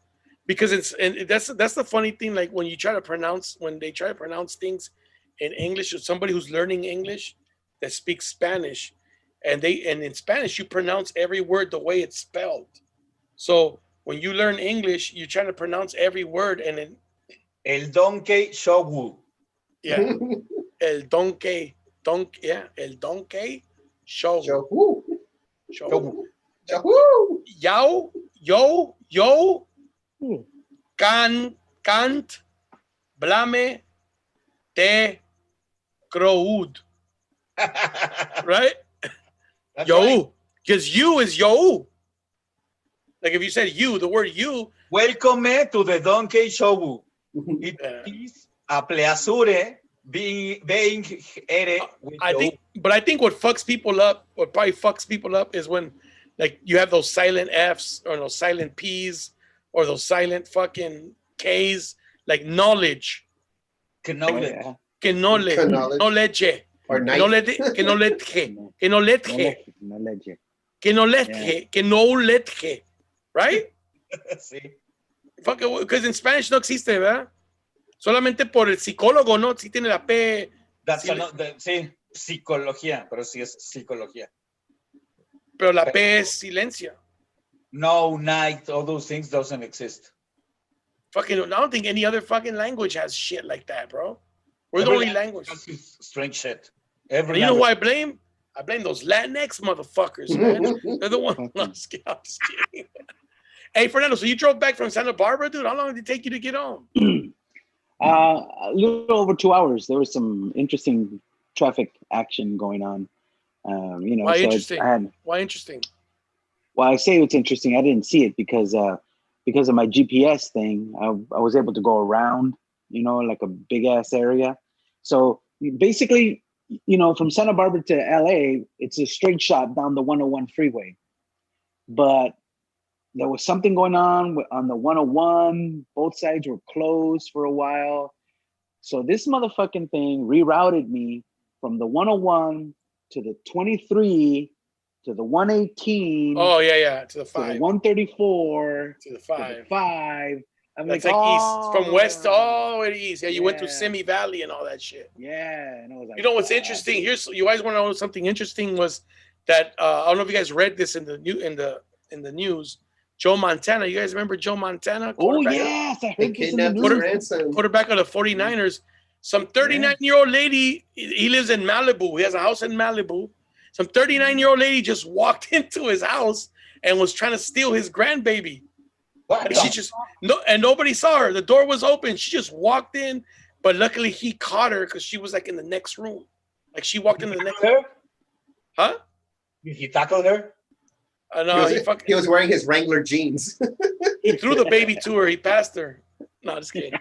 Because that's the funny thing. Like when they try to pronounce things in English, or somebody who's learning English that speaks Spanish, and in Spanish you pronounce every word the way it's spelled. So when you learn English, you try to pronounce every word, and then El donkey showu. yeah, el donkey, el donkey show. Show. Yo, can't, blame, te, crowd. Right? That's Yo, right. because you is yo. Like if you said you, the word you. Welcome to the donkey showu. It Yeah. is a pleasure being ere with I you. think what probably fucks people up is when like you have those silent F's or those silent P's or those silent fucking K's, like knowledge. Knowledge. Yeah. Que no le, Knowledge. no leche. Or Que night. no letje. Que no letje. No leche. Que no letje. Que no letje. Right? Sí. Because in Spanish no existe, ¿verdad? Solamente por el psicólogo, ¿no? Sí tiene la P. That's Sí, sí, psicología, pero sí es psicología. pero la P es silencio. No, night, all those things doesn't exist. Fucking, I don't think any other fucking language has shit like that, bro. We're the Every only language. That's strange shit. And Every you know who language. I blame? I blame those Latinx motherfuckers, man. They're the ones. No, I'm just kidding. Hey, Fernando, so you drove back from Santa Barbara, dude? How long did it take you to get home? A little over 2 hours. There was some interesting traffic action going on. Why so interesting? Why interesting? Well, I say it's interesting. I didn't see it because of my GPS thing. I was able to go around, like a big ass area. So basically, from Santa Barbara to LA, it's a straight shot down the 101 freeway. But there was something going on the 101. Both sides were closed for a while. So this motherfucking thing rerouted me from the 101 to the 23 to the 118. Oh, yeah. To the to 5. the 134. To the To 5. the 5. I'm That's like, like east. From west oh. all the way to east. Yeah, you went through Yeah. Simi Valley and all that shit. Yeah. And I was like, You know what's oh. interesting? You guys want to know something interesting was that I don't know if you guys read this in the news. Joe Montana. You guys remember Joe Montana? Oh, yes. I They heard this in the kidnapped news. his grandson. Quarterback of the 49ers. Some 39-year-old lady. He lives in Malibu. He has a house in Malibu. Some 39-year-old lady just walked into his house and was trying to steal his grandbaby. What? She just and nobody saw her. The door was open. She just walked in, but luckily he caught her because she was like in the next room. Like she walked into the next room. Huh? Did he tackle her? No, he was wearing his Wrangler jeans. He threw the baby to her. He passed her. No, just kidding.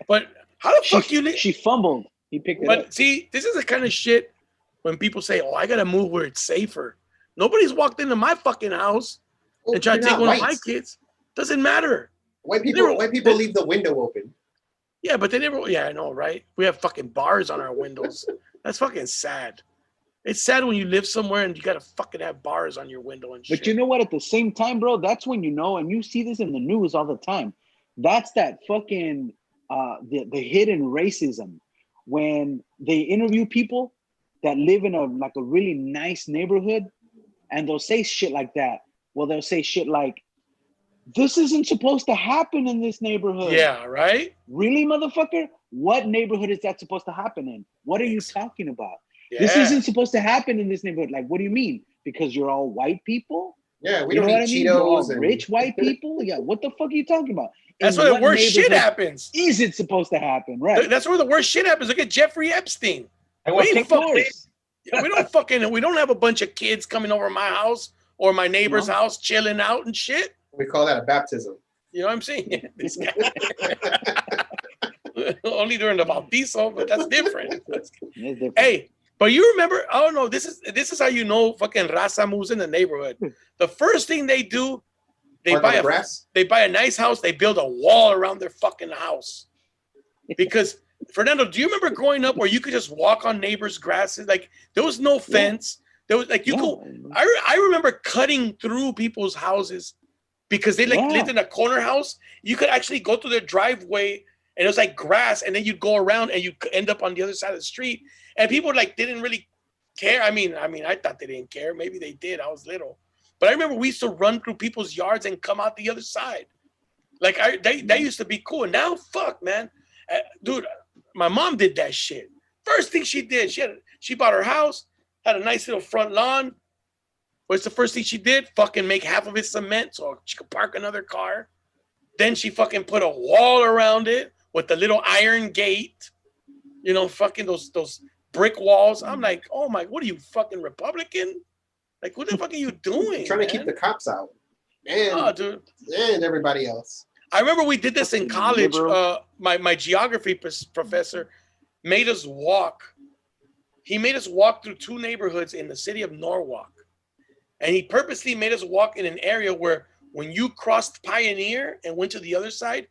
But how the fuck She fumbled. He picked it up. But see, this is the kind of shit when people say, "Oh, I gotta move where it's safer." Nobody's walked into my fucking house and tried to take one of my kids. Doesn't matter. White people leave the window open. Yeah, but they never. Yeah, I know, right? We have fucking bars on our windows. That's fucking sad. It's sad when you live somewhere and you gotta fucking have bars on your window and shit. But you know what? At the same time, bro, that's when you know, and you see this in the news all the time. That's that fucking the hidden racism when they interview people that live in a really nice neighborhood, and they'll say shit like that. Well, they'll say shit like, "This isn't supposed to happen in this neighborhood." Yeah, right? Really, motherfucker? What neighborhood is that supposed to happen in? What are you talking about? Yeah. This isn't supposed to happen in this neighborhood. Like, what do you mean? Because you're all white people? Yeah, we you don't know eat what I mean? Cheetos. You're all rich white people? Yeah, what the fuck are you talking about? That's where the worst shit happens. Is it supposed to happen? Right. That's where the worst shit happens. Look at Jeffrey Epstein. We don't have a bunch of kids coming over my house or my neighbor's house chilling out and shit. We call that a baptism. You know what I'm saying? This guy. Only during the bautizo, but that's different. Hey, but you remember? Oh no, this is how you know fucking raza moves in the neighborhood. The first thing they do, they buy a nice house. They build a wall around their fucking house. Because Fernando, do you remember growing up where you could just walk on neighbors' grasses? Like there was no fence. There was like I remember cutting through people's houses because they lived in a corner house. You could actually go to their driveway and it was like grass, and then you'd go around and you end up on the other side of the street. And people didn't really care. I mean, I thought they didn't care. Maybe they did. I was little. But I remember we used to run through people's yards and come out the other side. Like that used to be cool. Now, fuck, man. Dude, my mom did that shit. First thing she did, she bought her house, had a nice little front lawn. What's the first thing she did? Fucking make half of it cement so she could park another car. Then she fucking put a wall around it with the little iron gate. You know, fucking those brick walls. I'm like, oh my, what are you, fucking Republican? Like, what the fuck are you doing? Trying to keep the cops out. And everybody else. I remember we did this in college. My geography professor made us walk. He made us walk through two neighborhoods in the city of Norwalk. And he purposely made us walk in an area where when you crossed Pioneer and went to the other side,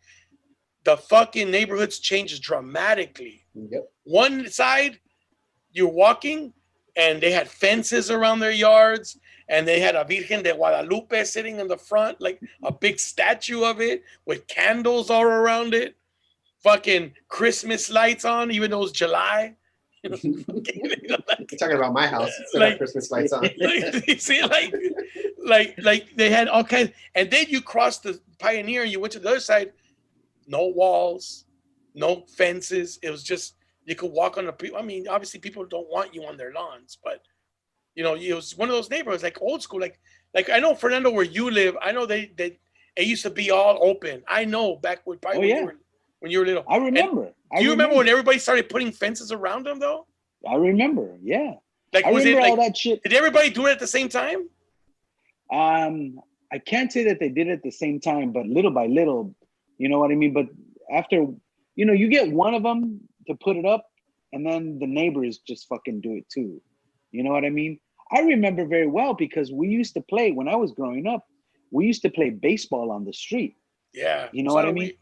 the fucking neighborhoods changed dramatically. Yep. One side, you're walking, and they had fences around their yards, and they had a Virgen de Guadalupe sitting in the front, like a big statue of it with candles all around it. Fucking Christmas lights on, even though it's July. You know, you're talking about my house. Like Christmas lights on. You see, like they had all kinds. And then you crossed the Pioneer and you went to the other side. No walls, no fences. It was just you could walk on the. I mean, obviously people don't want you on their lawns, but you know, it was one of those neighborhoods like old school. Like I know, Fernando, where you live, I know they it used to be all open. I know back when when you were little. I remember. Do you remember when everybody started putting fences around them though? I remember. Yeah. Like I was remember it like all that shit? Did everybody do it at the same time? I can't say that they did it at the same time, but little by little, you know what I mean? But after, you know, you get one of them to put it up and then the neighbors just fucking do it too. You know what I mean? I remember very well because we used to play, when I was growing up, we used to play baseball on the street. Yeah. You know what I mean?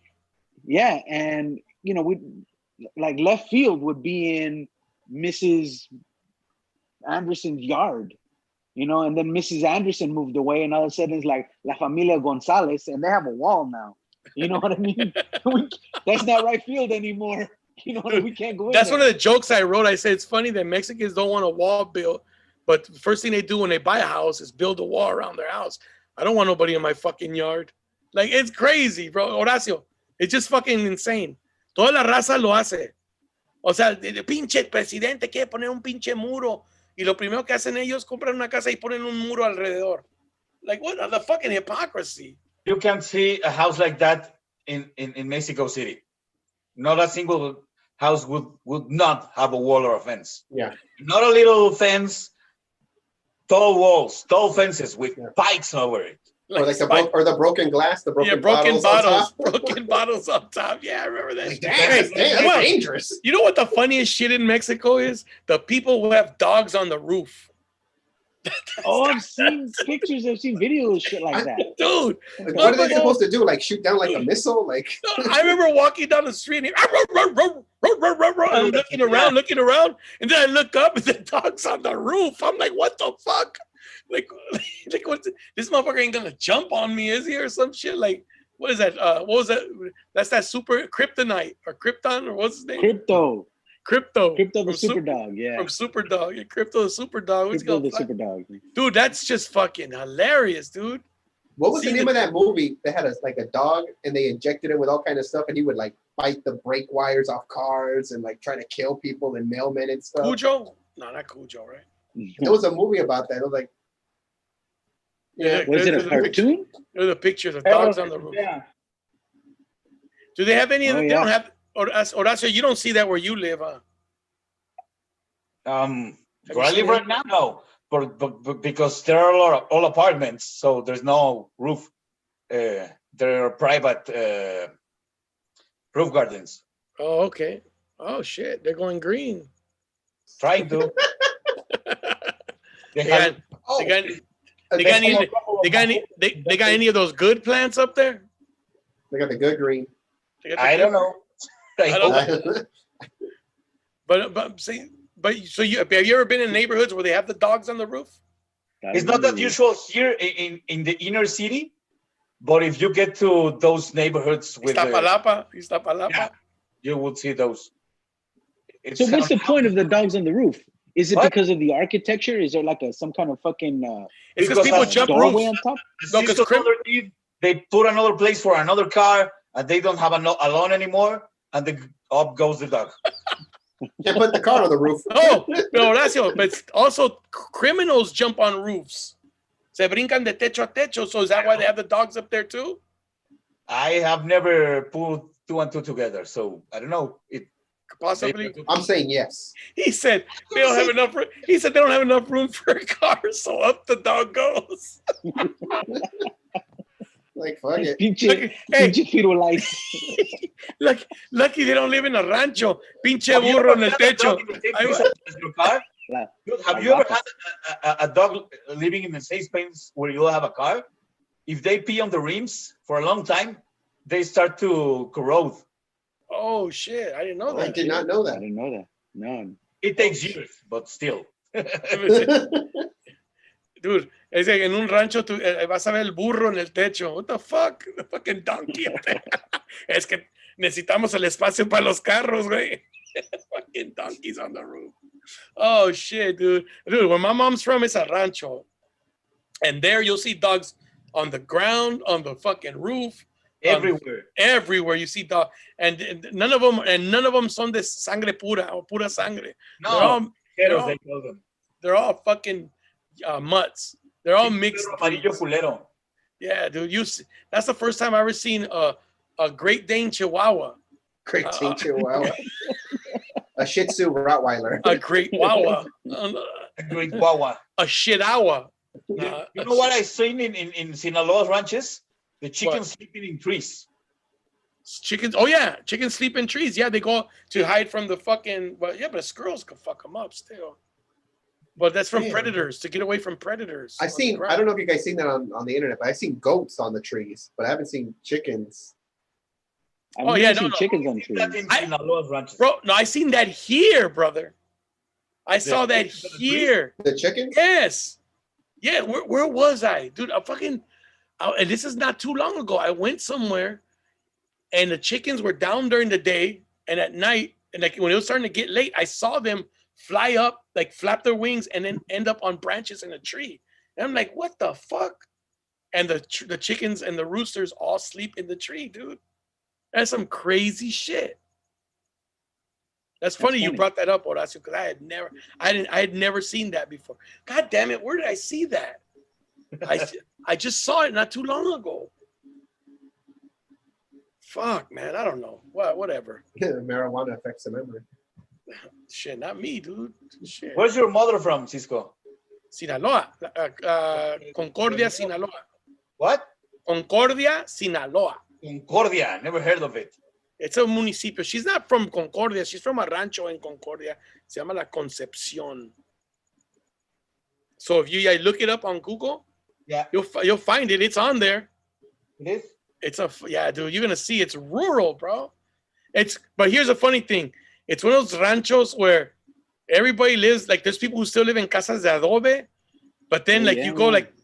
Yeah. And, you know, we like left field would be in Mrs. Anderson's yard. You know, and then Mrs. Anderson moved away, and all of a sudden it's like La Familia Gonzalez, and they have a wall now. You know what I mean? That's not right field anymore. You know, we can't go in That's there. one of the jokes I wrote. I said it's funny that Mexicans don't want a wall built, but the first thing they do when they buy a house is build a wall around their house. I don't want nobody in my fucking yard. Like, it's crazy, bro. Horacio, it's just fucking insane. Toda la raza lo hace. O sea, el pinche presidente quiere poner un pinche muro y lo primero que hacen ellos compran una casa y ponen un muro alrededor. Like, what the fucking hypocrisy? You can see a house like that in Mexico City. Not a single house would not have a wall or a fence. Yeah. Not a little fence, tall walls, tall fences with pikes over it. Or like the broken glass, the broken, broken bottles broken bottles on top. Yeah, I remember that. Like, damn, that's dangerous. You know what the funniest shit in Mexico is? The people who have dogs on the roof. Oh, I've seen pictures. I've seen videos, shit like that. Dude, like, what are they supposed to do? Like shoot down like a missile? Like I remember walking down the street and I'm looking around, and then I look up and the dog's on the roof. I'm like, what the fuck? Like what's this motherfucker ain't gonna jump on me, is he, or some shit? Like, what is that? What was that? That's that super kryptonite or Krypton or what's his name? Crypto the super dog, yeah. From Super Dog. Yeah, Crypto the Super Dog. Crypto the super dog. Dude, that's just fucking hilarious, dude. What was the name of that movie that had a dog and they injected it with all kind of stuff and he would like bite the brake wires off cars and like try to kill people and mailmen and stuff? Cujo? No, not Cujo, right? There was a movie about that. It was like, yeah. Was it a cartoon? There are the pictures of dogs on the roof. Yeah. Do they have any? Oh, they yeah. don't have. Horacio, you don't see that where you live, huh? Where I live right now, no, but because there are all apartments, so there's no roof. There are private roof gardens. Oh, okay. Oh shit, they're going green. Trying to. They got any of those good plants up there? They got the good green. I don't know. But so have you ever been in neighborhoods where they have the dogs on the roof? It's not that usual here in the inner city, but if you get to those neighborhoods with Iztapalapa, yeah, you would see those. So what's the point of the dogs on the roof? Is it because of the architecture? Is there like some kind of fucking it's because people jump doorway roofs. on top? No, because they put another place for another car and they don't have a lawn anymore, and up goes the dog. Can't put the car on the roof. No, Horacio, but also criminals jump on roofs. Se brincan de techo a techo. So is that why they have the dogs up there too? I have never put two and two together, so I don't know. Possibly. I'm saying yes. He said they don't have enough. He said they don't have enough room for a car, so up the dog goes. Like fuck it. Pinche firulais. Lucky they don't live in a rancho. Pinche burro en el techo. Dude, have you ever had a dog living in the same space where you have a car? If they pee on the rims for a long time, they start to corrode. Oh shit! I didn't know that. I did not know that. I didn't know that. No. It takes years, but still. Dude, es que en un rancho tú vas a ver el burro en el techo. What the fuck? The fucking donkey. Es que necesitamos el espacio para los carros, güey. Fucking donkeys on the roof. Oh shit, dude. Dude, where my mom's from, it's a rancho. And there you'll see dogs on the ground, on the fucking roof. Everywhere you see dogs. And none of them son de sangre pura or pura sangre. No, they're all fucking mutts. They're all mixed. Yeah, dude. That's the first time I ever seen a Great Dane Chihuahua. Great Dane Chihuahua. A Shih Tzu Rottweiler. A Great Wawa. A Great Wawa. A Shitawa. You know what I seen in Sinaloa's ranches? The chickens sleeping in trees. Chickens? Oh yeah, chickens sleep in trees. Yeah, they go to hide from the fucking. Well, yeah, but squirrels can fuck them up still. But that's from predators, to get away from predators. I don't know if you guys seen that on the internet, but I've seen goats on the trees, but I haven't seen chickens. I've seen chickens on trees. Bro, no, I seen that here, brother. I saw that here. The chickens? Yes. Yeah, where was I? Dude, and this is not too long ago. I went somewhere and the chickens were down during the day, and at night, and like when it was starting to get late, I saw them fly up, like flap their wings, and then end up on branches in a tree. And I'm like, what the fuck? And the chickens and the roosters all sleep in the tree, dude. That's some crazy shit. That's funny you brought that up, Horacio, because I had never seen that before. God damn it, where did I see that? I just saw it not too long ago. Fuck, man, I don't know. Whatever. Marijuana affects the memory. Shit, not me, dude. Shit. Where's your mother from, Cisco? Sinaloa. Concordia, Sinaloa. What? Concordia, Sinaloa. Concordia. Never heard of it. It's a municipio. She's not from Concordia. She's from a rancho in Concordia. Se llama La Concepcion. So if you look it up on Google, yeah, you'll find it. It's on there. It is? Yeah, dude. You're gonna see it's rural, bro. But here's a funny thing. It's one of those ranchos where everybody lives. Like there's people who still live in casas de adobe, but then you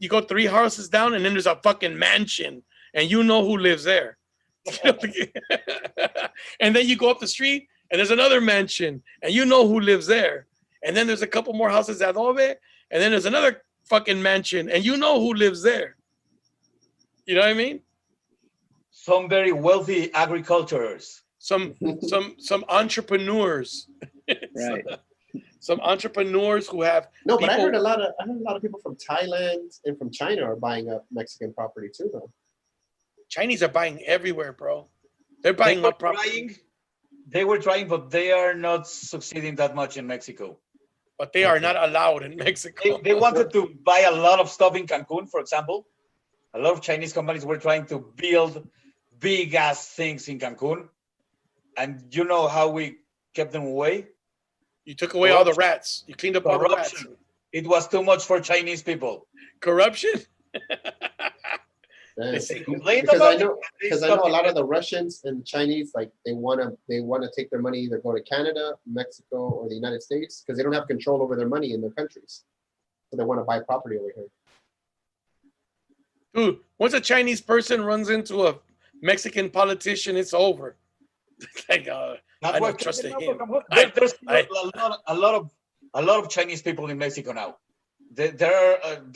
go 3 houses down, and then there's a fucking mansion, and you know who lives there. And then you go up the street, and there's another mansion, and you know who lives there. And then there's a couple more houses de adobe, and then there's another fucking mansion, and you know who lives there. You know what I mean? Some very wealthy agriculturists. Some entrepreneurs. Right. Some entrepreneurs who have but I heard a lot of people from Thailand and from China are buying up Mexican property too, though. Chinese are buying everywhere, bro. They're buying up property. They were trying, but they are not succeeding that much in Mexico. But they are not allowed in Mexico. They wanted to buy a lot of stuff in Cancun, for example. A lot of Chinese companies were trying to build big ass things in Cancun. And you know how we kept them away? You took away all the rats. You cleaned up all the rats. It was too much for Chinese people. Corruption? Because I know a lot of the Russians and Chinese, like they want to take their money, either go to Canada, Mexico, or the United States, because they don't have control over their money in their countries. So they want to buy property over here. Dude, once a Chinese person runs into a Mexican politician, it's over. Like, I don't trust him. There's a lot of Chinese people in Mexico now. There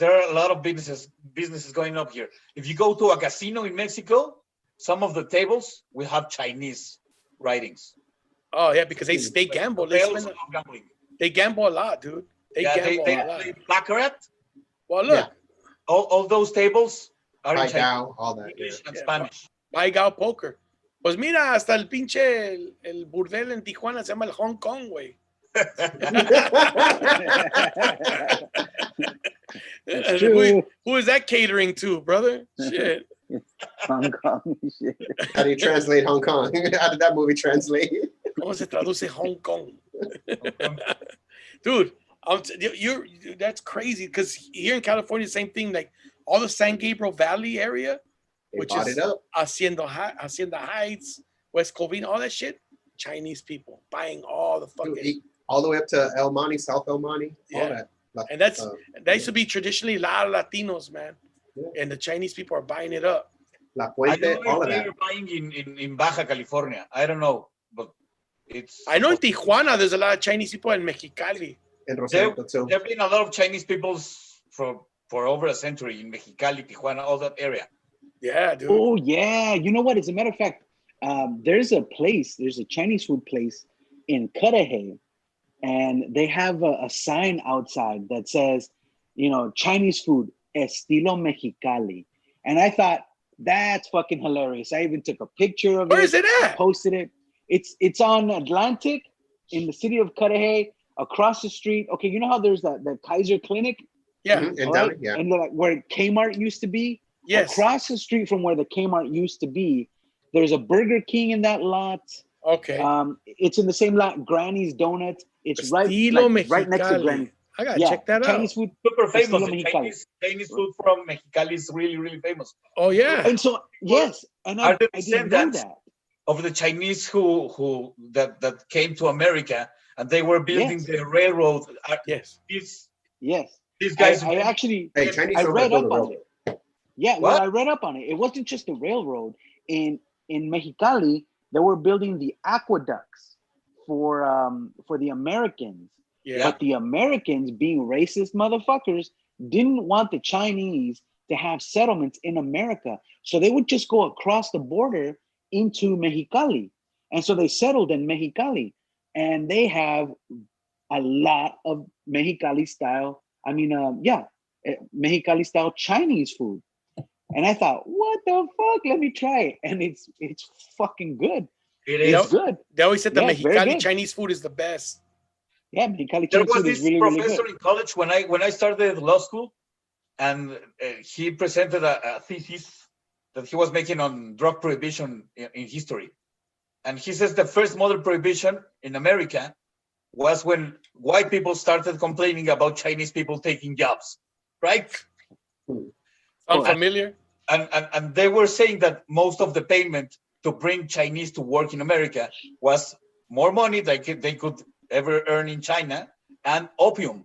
are a lot of businesses going up here. If you go to a casino in Mexico, some of the tables will have Chinese writings. Oh yeah, because they gamble. They gamble a lot, dude. They gamble a lot. They baccarat. Well, look, all those tables are in Chinese, all that, English and Spanish. Baigao poker. Pues mira, hasta el pinche el burdel en Tijuana se llama el Hong Kong, güey. Who is that catering to, brother? Shit. Hong Kong shit. How do you translate Hong Kong? How did that movie translate? ¿Cómo se traduce Hong Kong? Dude, that's crazy because here in California, same thing. Like all the San Gabriel Valley area, which is Hacienda Heights, West Covina, all that shit. Chinese people buying all the fucking all the way up to El Monte, South El Monte, all that. And that used to be traditionally a lot of Latinos, man. Yeah. And the Chinese people are buying it up. La Puente, all of that. They're buying in Baja California. I don't know, but I know in Tijuana there's a lot of Chinese people in Mexicali. There have been a lot of Chinese people for over a century in Mexicali, Tijuana, all that area. Yeah, dude. Oh yeah, you know what? As a matter of fact, there's a Chinese food place in Cudahy, and they have a sign outside that says, Chinese food, estilo Mexicali. And I thought, that's fucking hilarious. I even took a picture of it. Where is it at? Posted it. It's on Atlantic in the city of Cudahy, across the street. Okay, you know how there's the Kaiser Clinic? Yeah. Mm-hmm. And where Kmart used to be? Yes. Across the street from where the Kmart used to be, there's a Burger King in that lot. Okay. It's in the same lot, Granny's Donuts. It's right next to Granny. I gotta check that Chinese food, super famous. Chinese food from Mexicali is really, really famous. Oh yeah. And so yes, and I didn't know that. Of the Chinese who came to America and they were building the railroad. Yes. These guys. I actually Chinese read up on it. Yeah, well, I read up on it. It wasn't just the railroad. In Mexicali, they were building the aqueducts for the Americans. Yeah. But the Americans, being racist motherfuckers, didn't want the Chinese to have settlements in America. So they would just go across the border into Mexicali. And so they settled in Mexicali. and they have a lot of Mexicali style. I mean, Mexicali style Chinese food. And I thought, what the fuck? Let me try it, and it's fucking good. It It's is. good. They always said the Yeah, it's very Mexicali good. Chinese food is the best. Yeah, Mexicali There Chinese was food is this really, really professor good. in college when I started law school, and he presented a thesis that he was making on drug prohibition in history. And he says the first model prohibition in America was when white people started complaining about Chinese people taking jobs, right? Sound familiar? And they were saying that most of the payment to bring Chinese to work in America was more money they could ever earn in China and opium,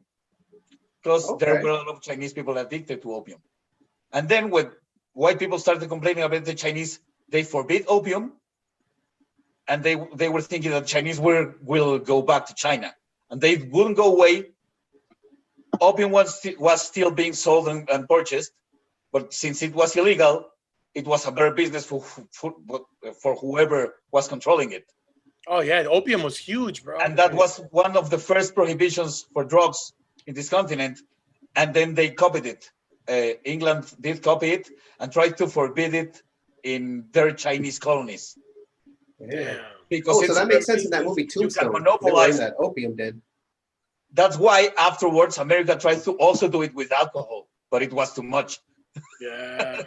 because there were a lot of Chinese people addicted to opium. And then when white people started complaining about the Chinese, they forbid opium, and they were thinking that Chinese will go back to China, and they wouldn't go away. Opium was still being sold and purchased, but since it was illegal, it was a better business for whoever was controlling it. Oh yeah, the opium was huge, bro. And that was one of the first prohibitions for drugs in this continent. And then they copied it. England did copy it and tried to forbid it in their Chinese colonies. Damn. Because so that makes sense in that movie Tombstone. You can monopolize that opium did. That's why afterwards America tried to also do it with alcohol, but it was too much. Yeah.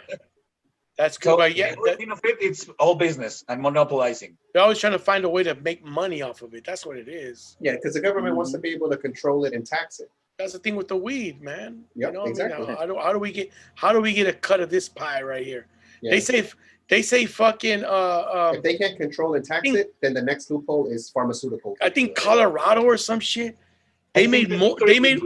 That's cool. So Yeah, it's all business and monopolizing. They're always trying to find a way to make money off of it. That's what it is. Yeah, because the government wants to be able to control it and tax it. That's the thing with the weed, man. Yep, you know, exactly. I mean, how do we get a cut of this pie right here? Yeah. They say fucking if they can't control and tax it, then the next loophole is pharmaceutical. I think Colorado or some shit. They made more. They made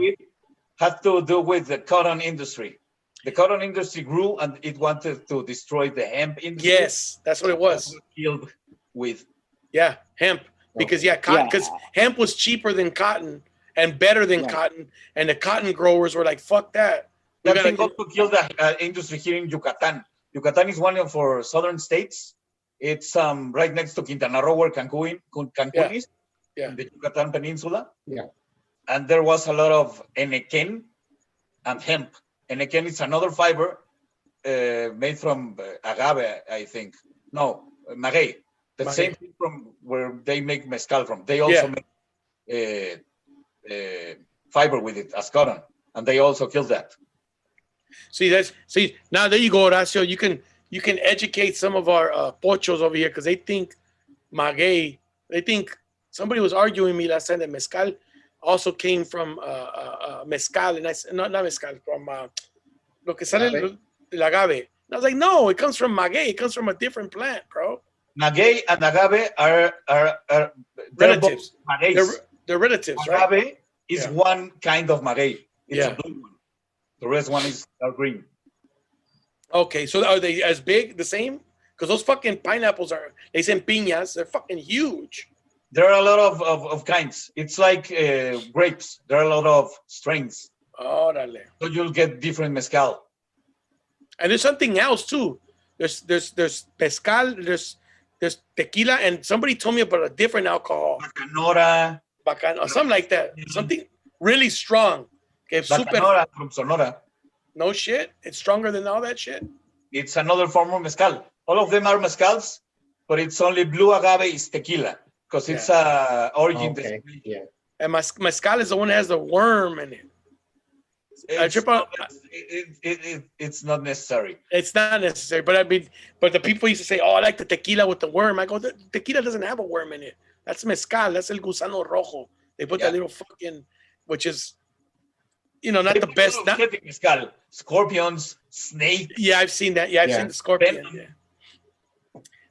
had to do with the cotton industry. The cotton industry grew, and it wanted to destroy the hemp industry. Yes, that's what it was. Killed with. Yeah, hemp. Because cotton. Because hemp was cheaper than cotton and better than cotton, and the cotton growers were like, "Fuck that." That thing also killed the industry here in Yucatan. Yucatan is one of our southern states. It's right next to Quintana Roo, where Cancun is, in the Yucatan Peninsula. Yeah. And there was a lot of enequén and hemp. Enequén is another fiber made from agave, I think. No, maguey. The same thing from where they make mezcal from. They also make fiber with it as cotton, and they also killed that. See now there you go, Horacio. You can educate some of our pochos over here because they think maguey. They think somebody was arguing me last time that mezcal also came from mezcal, and I said not mezcal, from lo que sale el agave. And I was like, no, it comes from maguey. It comes from a different plant, bro. Maguey and agave are relatives. They're relatives, agave right? is one kind of maguey. It's a blue one. The rest one is dark green. Okay, so are they as big, the same? Because those fucking pineapples they say piñas, they're fucking huge. There are a lot of kinds. It's like grapes. There are a lot of strains. Órale. So you'll get different mezcal. And there's something else too. There's mezcal, there's tequila, and somebody told me about a different alcohol. Bacanora. Or something like that. Something really strong. Okay, Bacanora from Sonora. No shit. It's stronger than all that shit. It's another form of mezcal. All of them are mezcals, but it's only blue agave is tequila because it's origin. Okay. Yeah. And mezcal is the one that has the worm in it. It's not necessary. It's not necessary, but the people used to say, "Oh, I like the tequila with the worm." I go, "The tequila doesn't have a worm in it. That's mezcal. That's el gusano rojo. They put that little fucking, which is, not the best. Mezcal, scorpions, snake. Yeah, I've seen that. Yeah, I've seen the scorpion. Yeah.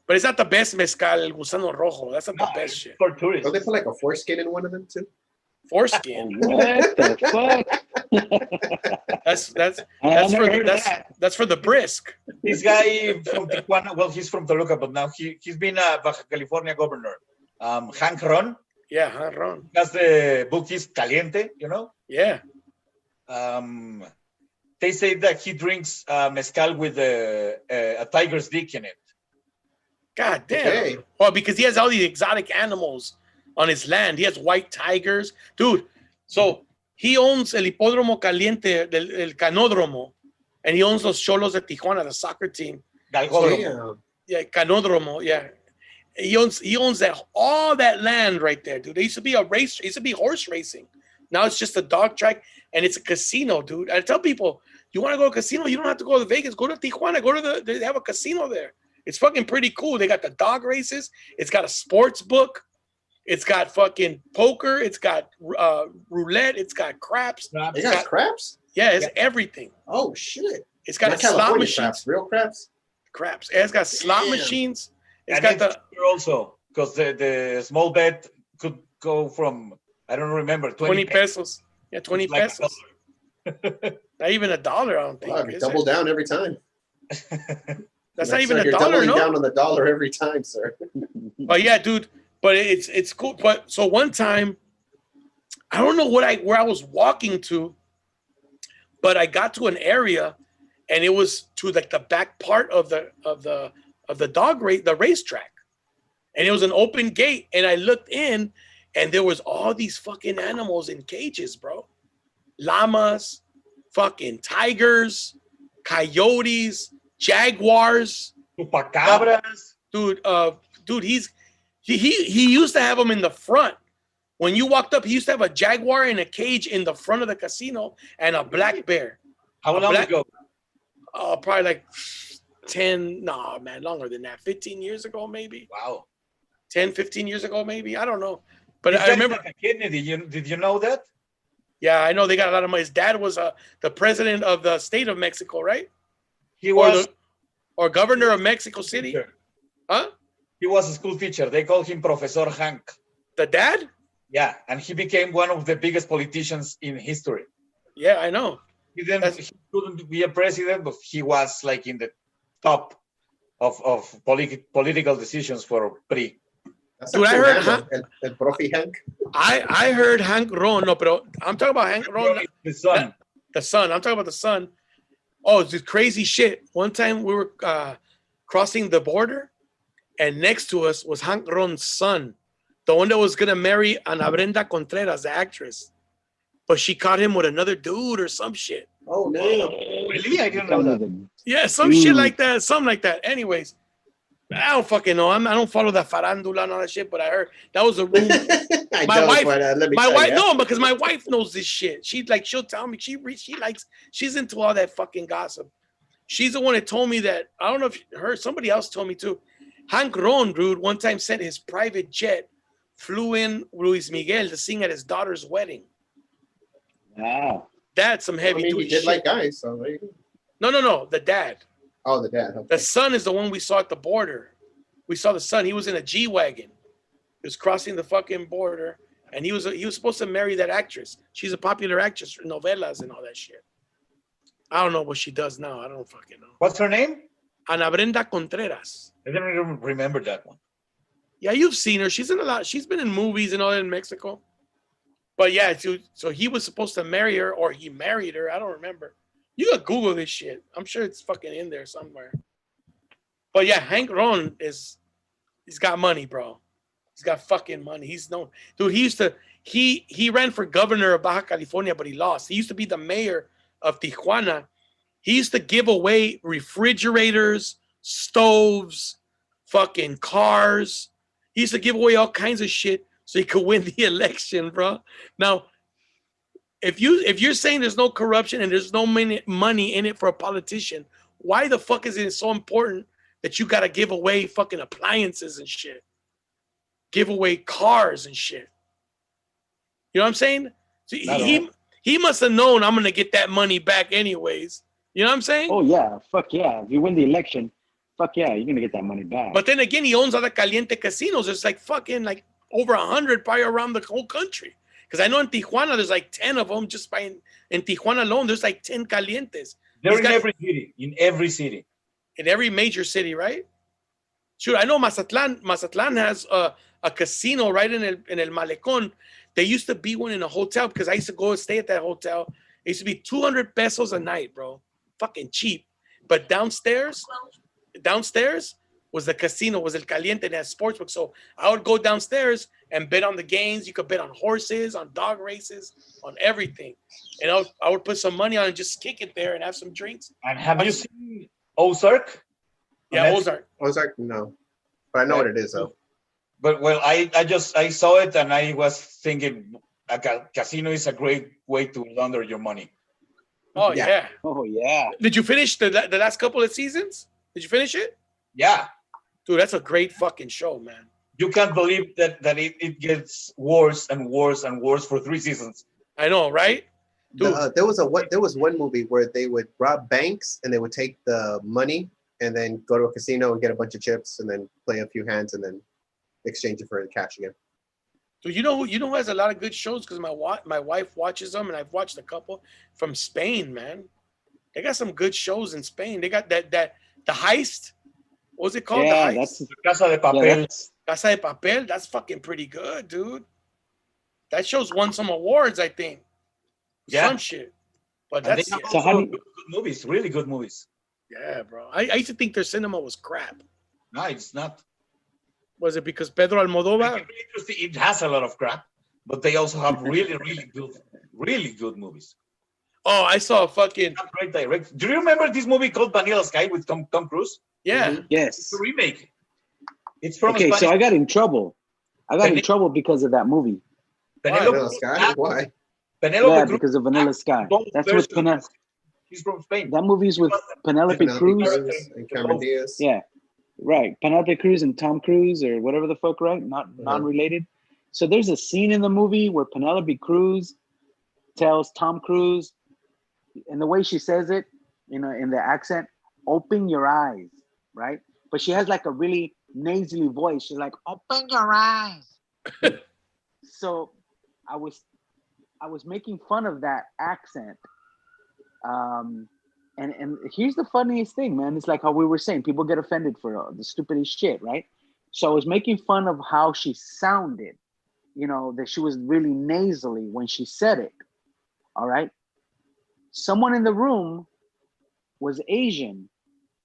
But it's not the best mezcal, el gusano rojo. That's not the best shit. For tourists. Don't they put like a foreskin in one of them too? Foreskin. What the fuck? That's for the brisk. This guy from Tijuana, well, he's from Toluca, but now he's been a Baja California governor. Hank Ron. Yeah, Hank Ron. That's the book is Caliente, Yeah. They say that he drinks mezcal with a tiger's dick in it. God damn. Okay. Well, because he has all these exotic animals on his land. He has white tigers, dude. So he owns el hipódromo caliente el canódromo, and he owns los Cholos de Tijuana, the soccer team. Galgódromo. Yeah, canódromo. Yeah, he owns that all that land right there, dude. There used to be it used to be horse racing. Now it's just a dog track and it's a casino, dude. I tell people, you want to go to a casino, you don't have to go to Vegas. Go to Tijuana. They have a casino there. It's fucking pretty cool. They got the dog races. It's got a sports book. It's got fucking poker. It's got roulette. It's got craps. It got craps? Yeah, it's everything. Oh, shit. It's got Not slot California machines. craps, real craps? Craps. It's got slot machines. It's And got it's cheaper also, because the small bet could go from, I don't remember, 20 pesos. Yeah, 20 Like pesos. Not even $1, I don't think. Wow, double down every time. That's not even Sir, $1, you're doubling no? down on the dollar every time, sir. But yeah, dude. But it's cool. But so one time, I don't know where I was walking to, but I got to an area, and it was to like the back part of the dog race, the racetrack, and it was an open gate, and I looked in, and there was all these fucking animals in cages, bro. Llamas, fucking tigers, coyotes, jaguars, Chupacabras. Dude, he used to have them in the front. When you walked up, he used to have a jaguar in a cage in the front of the casino and a black bear. How long ago? Probably like 10, no, man, longer than that. 15 years ago, maybe. Wow. 10, 15 years ago, maybe. I don't know. But His I dad remember. had a kidney. Did you know that? Yeah, I know they got a lot of money. His dad was the president of the state of Mexico, right? He was or governor of Mexico City. teacher. Huh? He was a school teacher. They called him Professor Hank. The dad? Yeah, and he became one of the biggest politicians in history. Yeah, I know. He couldn't be a president, but he was like in the top of political decisions for PRI. Dude, I heard El Profi Hank. I heard Hank Ron. No, pero I'm talking about Hank Ron. The son. The son. I'm talking about the son. Oh, it's this crazy shit. One time we were crossing the border, and next to us was Hank Ron's son, the one that was gonna marry Ana Brenda Contreras, the actress. But she caught him with another dude or some shit. Oh, no. Really? I didn't know that. Yeah, some shit like that. Something like that. Anyways, I don't fucking know. I don't follow that farandula and all that shit, but I heard that was a rumor. My wife, no, because my wife knows this shit. She'll tell me she's into all that fucking gossip. She's the one that told me that. I don't know if somebody else told me too. Hank Ron, dude, one time sent his private jet, flew in Luis Miguel to sing at his daughter's wedding. Wow. That's some heavy duty he did shit. like guys, so there you go. No, the dad. Oh, the dad. Okay. The son is the one we saw at the border. We saw the son. He was in a G-Wagon. He was crossing the fucking border, and he was supposed to marry that actress. She's a popular actress for novelas and all that shit. I don't know what she does now. I don't fucking know. What's her name? Ana Brenda Contreras. I don't even remember that one. Yeah, you've seen her. She's in a lot. She's been in movies and all that in Mexico. But yeah, so he was supposed to marry her, or he married her. I don't remember. You gotta Google this shit. I'm sure it's fucking in there somewhere. But yeah, Hank Ron he's got money, bro. He's got fucking money. He's known. Dude, he ran for governor of Baja California, but he lost. He used to be the mayor of Tijuana. He used to give away refrigerators, stoves, fucking cars. He used to give away all kinds of shit so he could win the election, bro. Now, if you're saying there's no corruption and there's no money in it for a politician, why the fuck is it so important that you got to give away fucking appliances and shit? Give away cars and shit. You know what I'm saying? So he must have known I'm going to get that money back anyways. You know what I'm saying? Oh, yeah. Fuck yeah. If you win the election, fuck yeah, you're going to get that money back. But then again, he owns other caliente casinos. There's like fucking like over 100 probably around the whole country. Because I know in Tijuana, there's like 10 of them just in Tijuana alone. There's like 10 calientes. They're in every city. In every city. In every major city, right? Sure, I know Mazatlan has a casino right in El Malecón. There used to be one in a hotel because I used to go and stay at that hotel. It used to be 200 pesos a night, bro. Fucking cheap. But downstairs, was the casino, was El Caliente, and had sportsbook. So I would go downstairs and bet on the games. You could bet on horses, on dog races, on everything. And I would put some money on and just kick it there and have some drinks. And have you seen Ozark? Yeah, Ozark. Ozark, no. But I know what it is, though. But well, I saw it and I was thinking a casino is a great way to launder your money. Oh, yeah. Oh, yeah. Did you finish the last couple of seasons? Did you finish it? Yeah. Dude, that's a great fucking show, man. You can't believe that it gets worse and worse and worse for 3 seasons. I know, right? Dude. There was one movie where they would rob banks and they would take the money and then go to a casino and get a bunch of chips and then play a few hands and then exchange it for cash again. Dude, you know who has a lot of good shows? Because my wife watches them, and I've watched a couple from Spain, man. They got some good shows in Spain. They got that the Heist. What was it called? Yeah, The Heist? Casa de Papel. Casa de Papel. That's fucking pretty good, dude. That show's won some awards, I think. Yeah. Some shit. But And that's they have So how also do good movies, really good movies. yeah, bro. I used to think their cinema was crap. No, it's not. Was it because Pedro Almodóvar? It has a lot of crap, but they also have really good movies. Oh, I saw a fucking Great direct. Do you remember this movie called Vanilla Sky with Tom Cruise? yeah. Yes. It's a remake. It's from Okay, so Spanish. I got in trouble. Because of that movie. Vanilla Sky? Why? Penelope Yeah, Cruz. because of Vanilla Sky. Both That's what versions. Penelope. He's from Spain. That movie's with Penelope Penelope Cruz. Cruz and Cameron Diaz. Yeah, right. Penelope Cruz and Tom Cruise or whatever the fuck, right? Non-related. So there's a scene in the movie where Penelope Cruz tells Tom Cruise, and the way she says it, in the accent, open your eyes, right? But she has like a really nasally voice. She's like, open your eyes. So I was making fun of that accent. And here's the funniest thing, man. It's like how we were saying, people get offended for the stupidest shit, right? So I was making fun of how she sounded, that she was really nasally when she said it. All right. Someone in the room was Asian,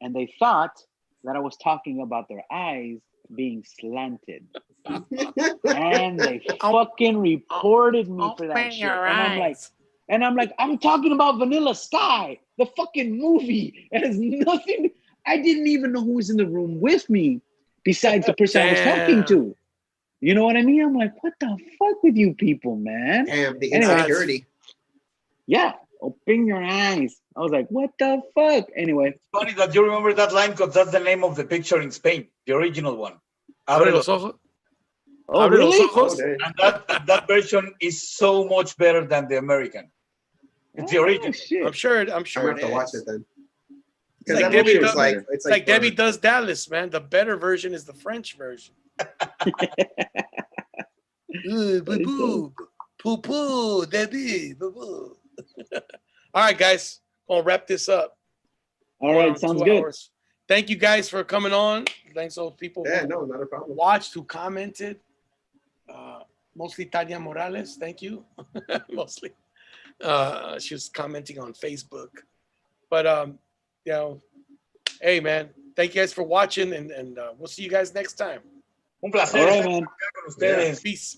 and they thought that I was talking about their eyes being slanted. And they fucking reported me for that shit. And I'm like, I'm talking about Vanilla Sky, the fucking movie. It has nothing. I didn't even know who was in the room with me besides the person I was talking to. You know what I mean? I'm like, what the fuck with you people, man? Damn, the Anyway, insecurity. Yeah, open your eyes. I was like, what the fuck? Anyway. It's funny that you remember that line because that's the name of the picture in Spain, the original one. Abre los ojos. Oh, Abre los really? ojos. And that version is so much better than the American. It's the original. Shit. I'm sure I'm gonna have to watch it then. Because Like that movie Debbie was does- like It's like Debbie Does Dallas, man. The better version is the French version. Boo poo, Debbie, boo. All right, guys, gonna wrap this up. All right, sounds 2 good. hours. Thank you guys for coming on. Thanks to those people Yeah, who no, not a problem. watched, who commented. Mostly Tanya Morales, thank you. Mostly. She was commenting on Facebook. But hey man, thank you guys for watching, and we'll see you guys next time. Un placer. All right, man. Con ustedes. Peace